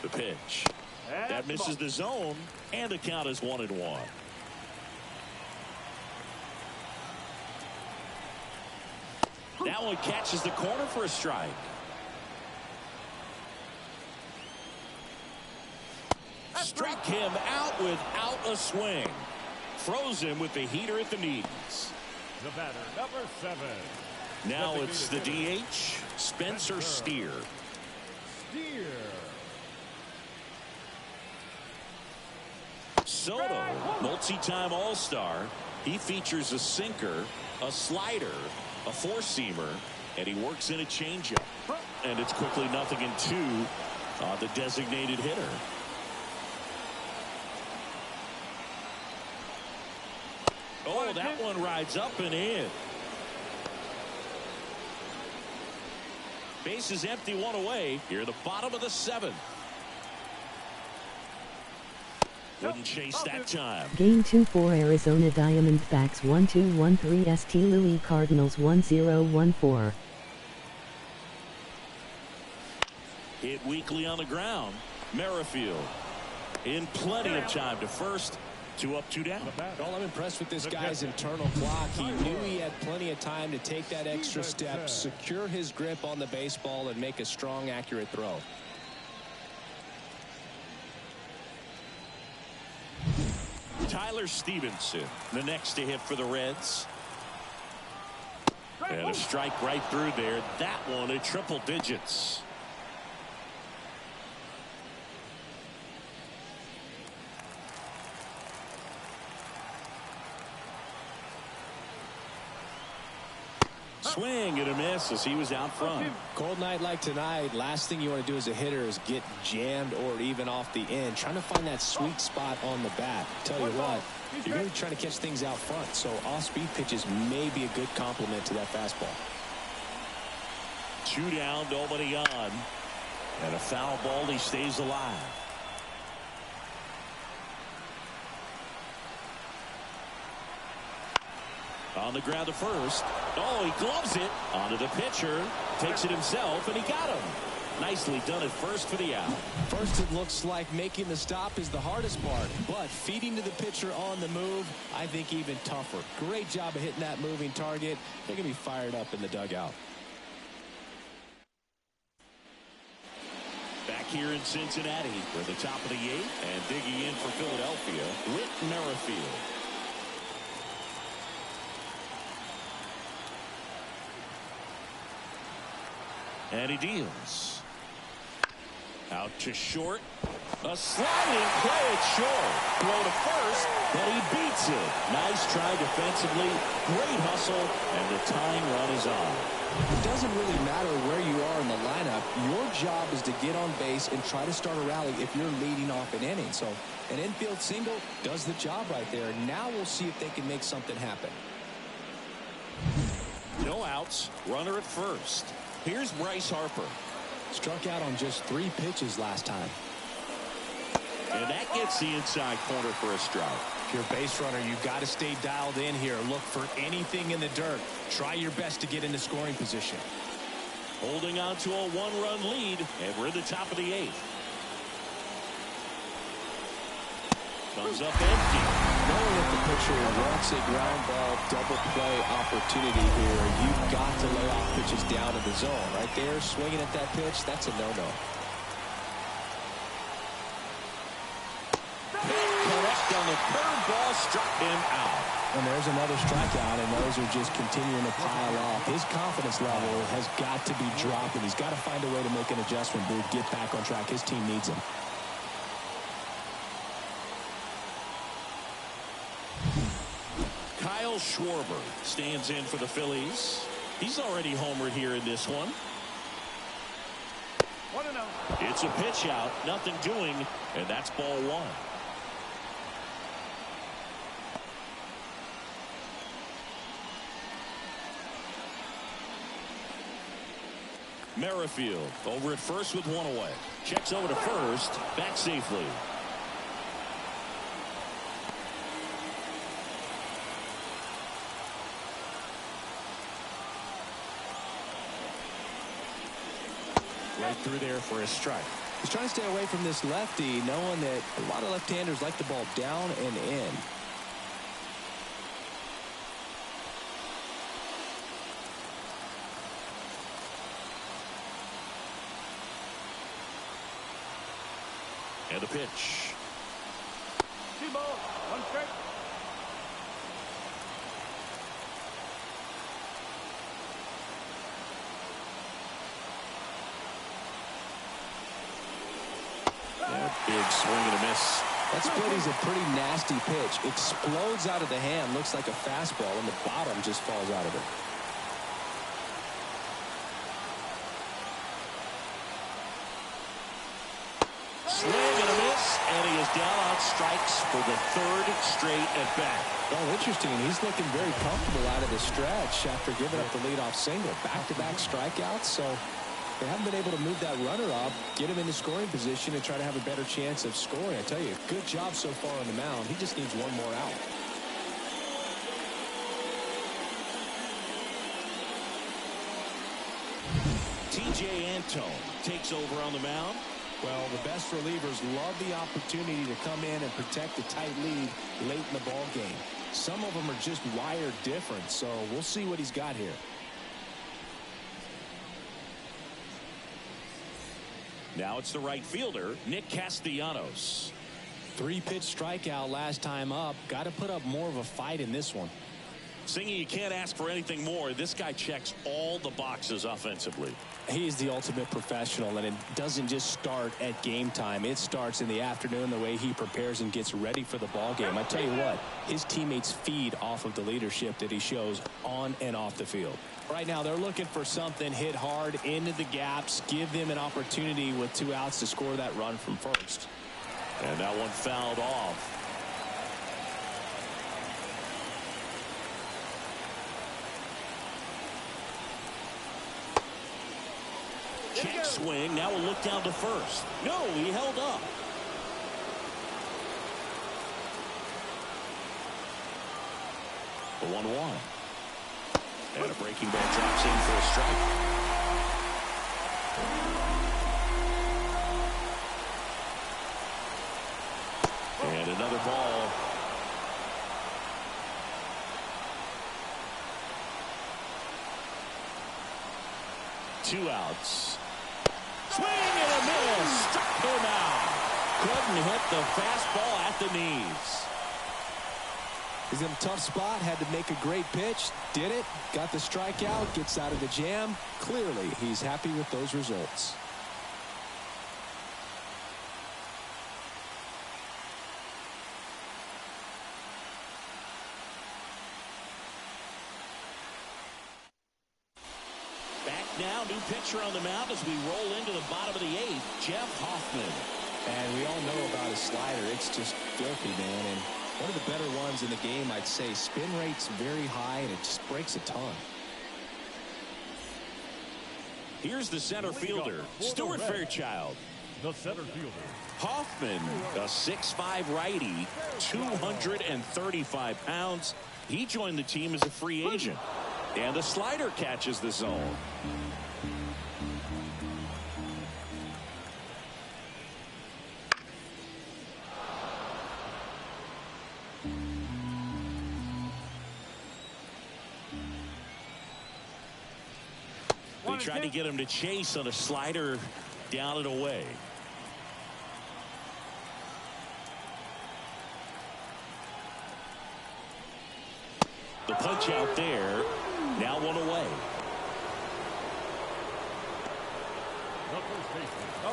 The pitch. That misses the zone, and the count is 1-1. That one catches the corner for a strike. Struck him out without a swing. Froze him with the heater at the knees. The batter, number 7. Now it's the DH, Spencer Steer. Soto, multi-time All-Star. He features a sinker, a slider, a four-seamer, and he works in a changeup. And it's quickly 0-2 on the designated hitter. Oh, that one rides up and in. Base is empty, one away. Here at the bottom of the 7th. Wouldn't chase that time. Game 2-4 Arizona Diamondbacks 1-2-1-3 St. Louis Cardinals 1-0-1-4. Hit weakly on the ground. Merrifield in plenty of time to first. 2 up, 2 down. Well, I'm impressed with this guy's internal clock. He knew he had plenty of time to take that extra step, secure his grip on the baseball, and make a strong, accurate throw. Tyler Stevenson, the next to hit for the Reds. And a strike right through there. That one at triple digits. Swing and a miss as he was out front. Cold night like tonight, last thing you want to do as a hitter is get jammed or even off the end. Trying to find that sweet spot on the bat. Tell you what, you're going to be trying to catch things out front, so off-speed pitches may be a good complement to that fastball. 2 down, nobody on. And a foul ball, he stays alive. On the ground to first. Oh, he gloves it onto the pitcher. Takes it himself, and he got him. Nicely done at first for the out. First, it looks like making the stop is the hardest part, but feeding to the pitcher on the move, I think even tougher. Great job of hitting that moving target. They're going to be fired up in the dugout. Back here in Cincinnati, we're the top of the 8th, and digging in for Philadelphia, Whit Merrifield. And he deals. Out to short. A sliding play at short. Throw to first, but he beats it. Nice try defensively. Great hustle, and the tying run is on. It doesn't really matter where you are in the lineup. Your job is to get on base and try to start a rally if you're leading off an inning. So an infield single does the job right there. Now we'll see if they can make something happen. No outs. Runner at first. Here's Bryce Harper. Struck out on just 3 pitches last time. And that gets the inside corner for a strike. If you're a base runner, you've got to stay dialed in here. Look for anything in the dirt. Try your best to get into scoring position. Holding on to a 1-run lead, and we're at the top of the 8th. Comes up empty. Knowing that the pitcher wants a ground ball double play opportunity here, you've got to lay off pitches down in the zone. Right there, swinging at that pitch, that's a no-no. Correct on the curveball, struck him out. And there's another strikeout, and those are just continuing to pile off. His confidence level has got to be dropping. He's got to find a way to make an adjustment, Booth, get back on track. His team needs him. Kyle Schwarber stands in for the Phillies. He's already homered here in this one. 1-0. It's a pitch out, nothing doing, and that's ball 1. Merrifield over at first with 1 away. Checks over to first, back safely. Right through there for a strike. He's trying to stay away from this lefty, knowing that a lot of left-handers like the ball down and in. And a pitch. 2 balls, 1 strike. Big swing and a miss. That split is a pretty nasty pitch. Explodes out of the hand. Looks like a fastball, and the bottom just falls out of it. Swing and a miss, and he is down on strikes for the 3rd straight at bat. Well, interesting. He's looking very comfortable out of the stretch after giving up the leadoff single. Back-to-back strikeouts, so they haven't been able to move that runner up, get him into scoring position, and try to have a better chance of scoring. I tell you, good job so far on the mound. He just needs 1 more out. T.J. Antone takes over on the mound. Well, the best relievers love the opportunity to come in and protect a tight lead late in the ball game. Some of them are just wired different, so we'll see what he's got here. Now it's the right fielder, Nick Castellanos. 3-pitch strikeout last time up. Got to put up more of a fight in this one. Singy, you can't ask for anything more. This guy checks all the boxes offensively. He's the ultimate professional, and it doesn't just start at game time. It starts in the afternoon, the way he prepares and gets ready for the ball game. I tell you what, his teammates feed off of the leadership that he shows on and off the field. Right now, they're looking for something hit hard into the gaps, give them an opportunity with 2 outs to score that run from first. And that one fouled off. Check swing. Now we'll look down to first. No, he held up. The 1-1. And a breaking ball drops in for a strike. And another ball. Two outs. Swing and a miss. Struck him out. Couldn't hit the fastball at the knees. He's in a tough spot. Had to make a great pitch. Did it. Got the strikeout. Gets out of the jam. Clearly, he's happy with those results. Now, new pitcher on the mound as we roll into the bottom of the eighth, Jeff Hoffman. And we all know about his slider. It's just filthy, man. And one of the better ones in the game, I'd say. Spin rate's very high, and it just breaks a ton. Here's the center fielder, Stuart Fairchild. The center fielder. Hoffman, a 6'5" righty, 235 pounds. He joined the team as a free agent. And a slider catches the zone. They tried to get him to chase on a slider down and away. The punch out there. Now one away.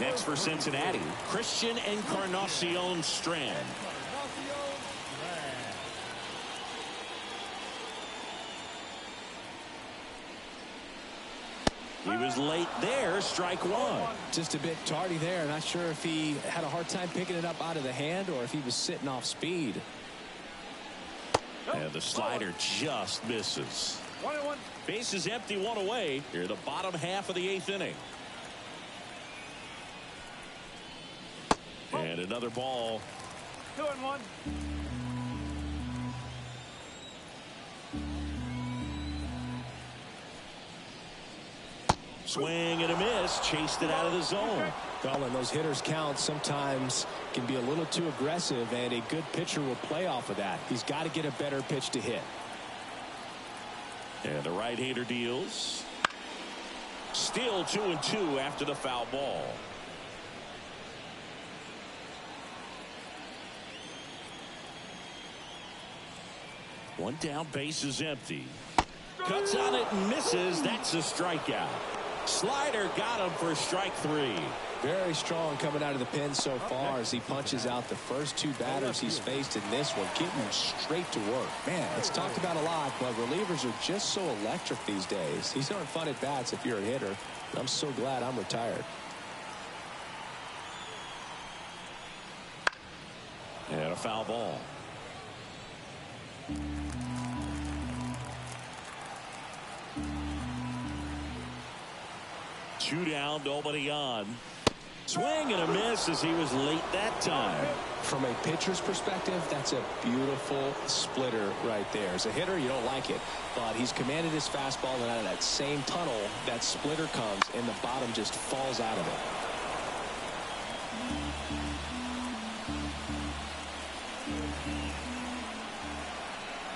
Next for Cincinnati, Christian Encarnacion Strand. He was late there, strike one. Just a bit tardy there. Not sure if he had a hard time picking it up out of the hand or if he was sitting off speed. And the slider just misses. 1-1. Base is empty, one away. Here the bottom half of the eighth inning. And another ball. 2-1. Swing and a miss. Chased it out of the zone. Well, and those hitters count sometimes can be a little too aggressive, and a good pitcher will play off of that. He's got to get a better pitch to hit. And the right-hander deals. Still 2-2 after the foul ball. One down, base is empty. Cuts on it and misses. That's a strikeout. Slider got him for strike three. Very strong coming out of the pen so far as he punches out the first two batters he's faced in this one, getting straight to work. Man, it's talked about a lot, but relievers are just so electric these days. These aren't fun at bats if you're a hitter. I'm so glad I'm retired. And a foul ball. Two down, nobody on. Swing and a miss as he was late that time. From a pitcher's perspective, that's a beautiful splitter right there. As a hitter, you don't like it, but he's commanded his fastball, and out of that same tunnel, that splitter comes, and the bottom just falls out of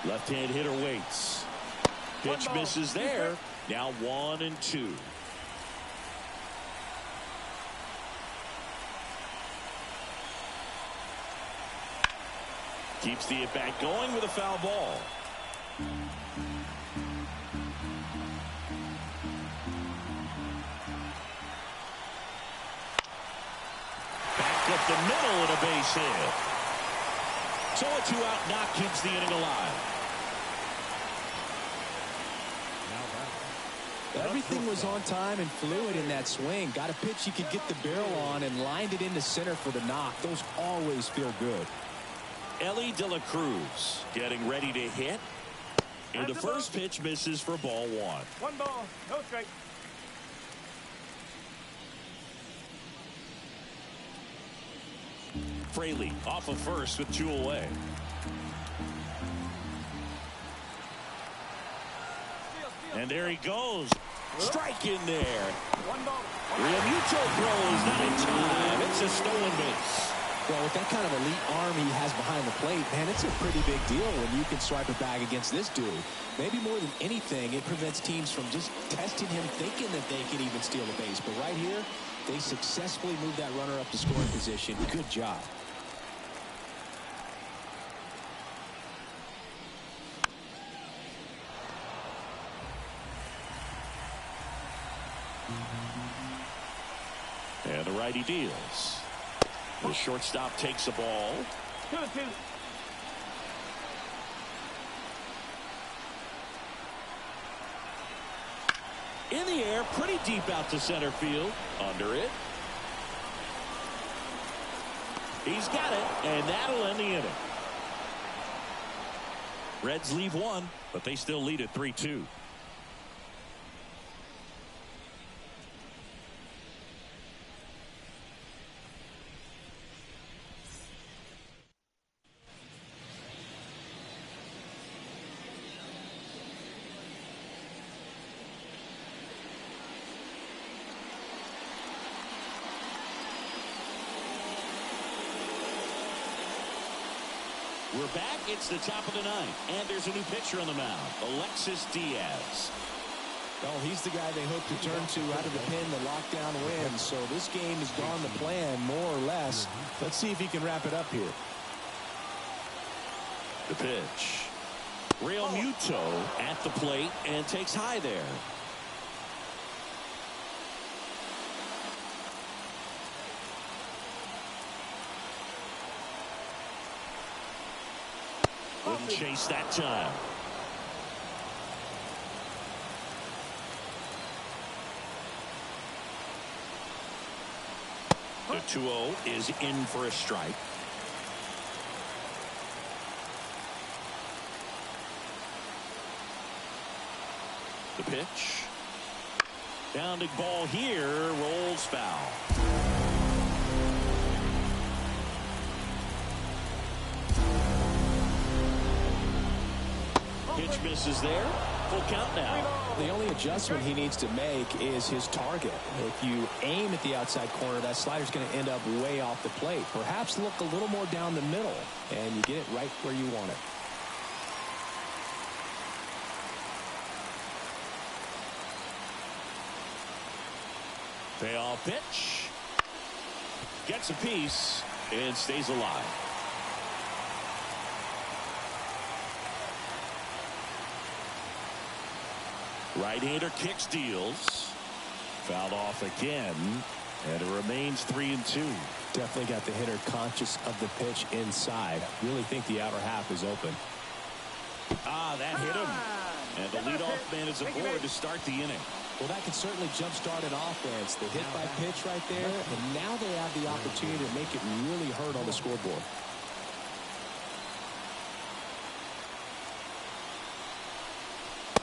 it. Left-hand hitter waits. Pitch misses there. Now 1-2. Keeps the at-bat going with a foul ball. Back up the middle and a base hit. So a two-out knock keeps the inning alive. Everything was on time and fluid in that swing. Got a pitch you could get the barrel on and lined it into center for the knock. Those always feel good. Ellie De La Cruz getting ready to hit. And the first pitch misses for ball one. 1 ball, no strike. Fraley off of first with 2 away. Steal. And there he goes. Strike in there. One ball. Realmuto throws not in time. It's a stolen base. Well, with that kind of elite arm he has behind the plate, man, it's a pretty big deal when you can swipe a bag against this dude. Maybe more than anything, it prevents teams from just testing him, thinking that they can even steal the base. But right here, they successfully moved that runner up to scoring position. Good job. And the righty deals. The shortstop takes the ball. 2-2. In the air, pretty deep out to center field. Under it. He's got it, and that'll end the inning. Reds leave one, but they still lead at 3-2. We're back. It's the top of the ninth, and there's a new pitcher on the mound, Alexis Diaz. Well, he's the guy they hope to turn to out of the pen to lock down wins. So this game has gone to plan, more or less. Let's see if he can wrap it up here. The pitch. Realmuto at the plate and takes high there. Wouldn't chase that time. The 2-0 is in for a strike. The pitch. Bounding ball here, rolls foul. Pitch misses there. Full count now. The only adjustment he needs to make is his target. If you aim at the outside corner, that slider's going to end up way off the plate. Perhaps look a little more down the middle, and you get it right where you want it. Payoff pitch. Gets a piece and stays alive. Right-hander kicks, deals. Fouled off again, and it remains 3-2. Definitely got the hitter conscious of the pitch inside. Really think the outer half is open. That hit him. And the leadoff man is aboard to start the inning. Well, that can certainly jumpstart an offense. The hit by pitch right there, and now they have the opportunity to make it really hurt on the scoreboard.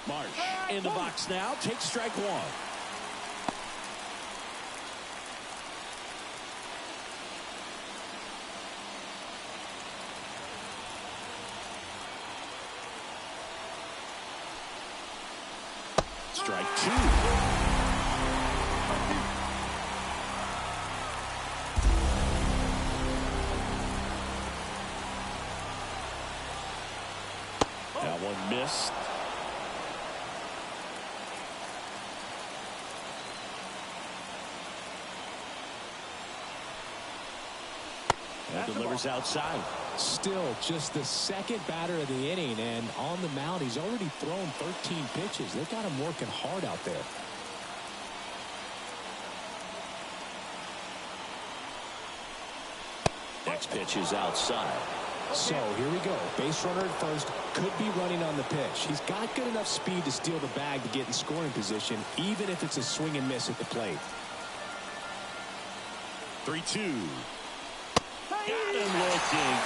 Marsh in the box now, takes strike one. Strike two. That one missed. And delivers outside. Still just the second batter of the inning, and on the mound he's already thrown 13 pitches. They've got him working hard out there. Next pitch is outside. So here we go. Base runner at first, could be running on the pitch. He's got good enough speed to steal the bag to get in scoring position, even if it's a swing and miss at the plate. 3-2. Got him looking.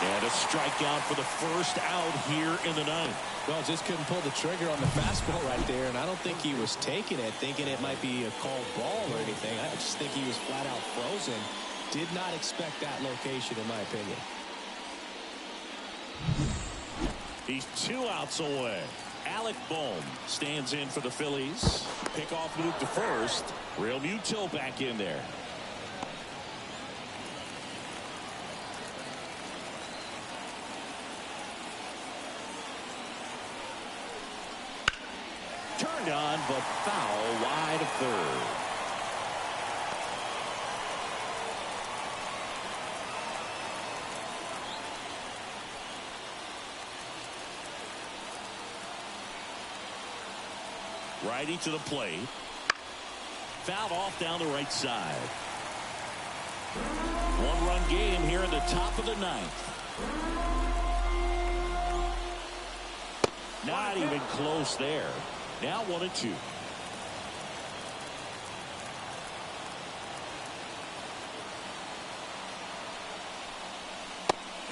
And a strikeout for the first out here in the ninth. Well, just couldn't pull the trigger on the fastball right there, and I don't think he was taking it, thinking it might be a called ball or anything. I just think he was flat out frozen. Did not expect that location, in my opinion. He's 2 outs away. Alec Bohm stands in for the Phillies. Pickoff move to first. Real Muto back in there. Turned on, but foul wide of third. Righty to the plate. Fouled off down the right side. One-run game here in the top of the ninth. Not even close there. Now 1-2.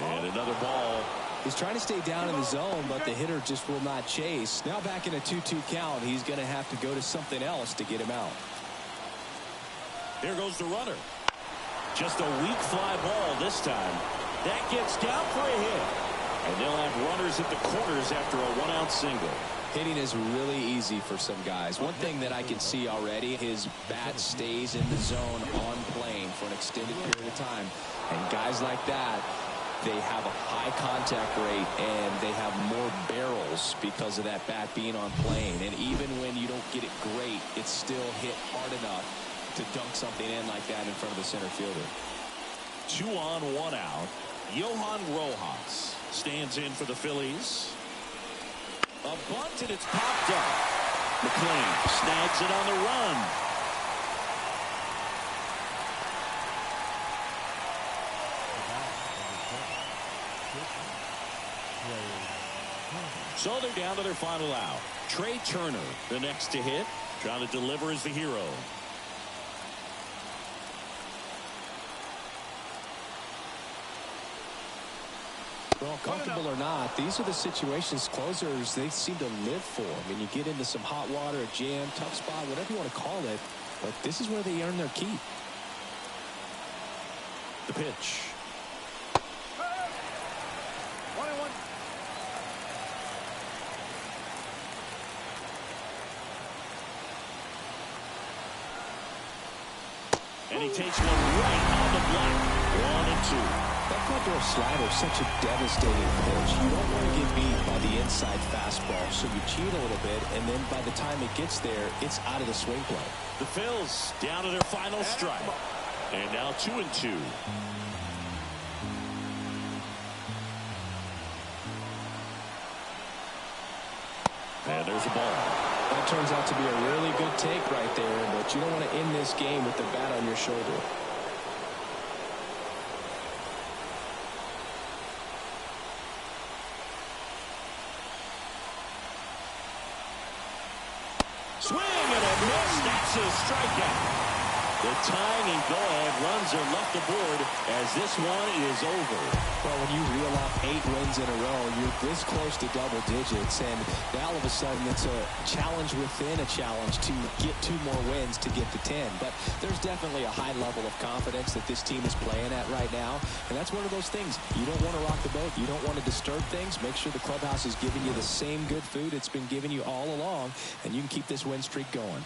And another ball. He's trying to stay down in the zone, but the hitter just will not chase. Now back in a 2-2 count, he's going to have to go to something else to get him out. There goes the runner. Just a weak fly ball this time. That gets down for a hit. And they'll have runners at the corners after a one-out single. Hitting is really easy for some guys. One thing that I can see already, his bat stays in the zone on plane for an extended period of time. And guys like that, they have a high contact rate and they have more barrels because of that bat being on plane. And even when you don't get it great, it's still hit hard enough to dunk something in like that in front of the center fielder. 2 on, 1 out. Johan Rojas stands in for the Phillies. A bunt and it's popped up. McLean snags it on the run. So they're down to their final out. Trey Turner, the next to hit. Trying to deliver as the hero. Well, comfortable or not, these are the situations closers they seem to live for. I mean, you get into some hot water, a jam, tough spot, whatever you want to call it, but this is where they earn their keep. The pitch. 1-1. And he takes one right on the block. 1-2. That front door slider is such a devastating pitch. You don't want to get beat by the inside fastball, so you cheat a little bit, and then by the time it gets there, it's out of the swing play. The Phils down to their final strike. And now 2-2. And there's a ball. That turns out to be a really good take right there, but you don't want to end this game with the bat on your shoulder. Swing and a miss. That's a strikeout. The tying and go-ahead runs are left aboard as this one is over. Well, when you reel off 8 wins in a row, you're this close to double digits, and now all of a sudden it's a challenge within a challenge to get 2 more wins to get to 10. But there's definitely a high level of confidence that this team is playing at right now, and that's one of those things. You don't want to rock the boat. You don't want to disturb things. Make sure the clubhouse is giving you the same good food it's been giving you all along, and you can keep this win streak going.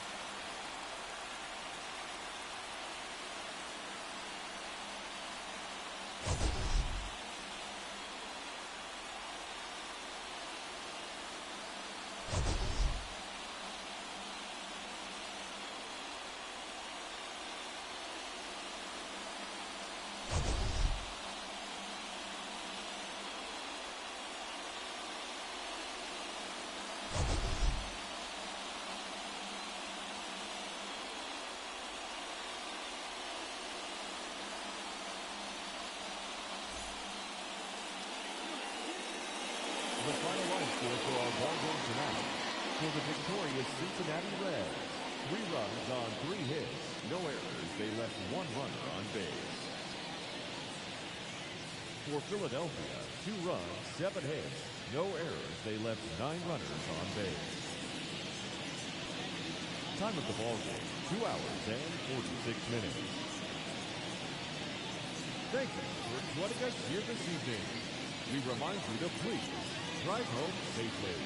The final line score for our ball game tonight. For the victorious Cincinnati Reds, 3 runs on 3 hits, no errors. They left 1 runner on base. For Philadelphia, 2 runs, 7 hits, no errors. They left 9 runners on base. Time of the ball game, 2 hours and 46 minutes. Thank you for joining us here this evening. We remind you to please drive home safely.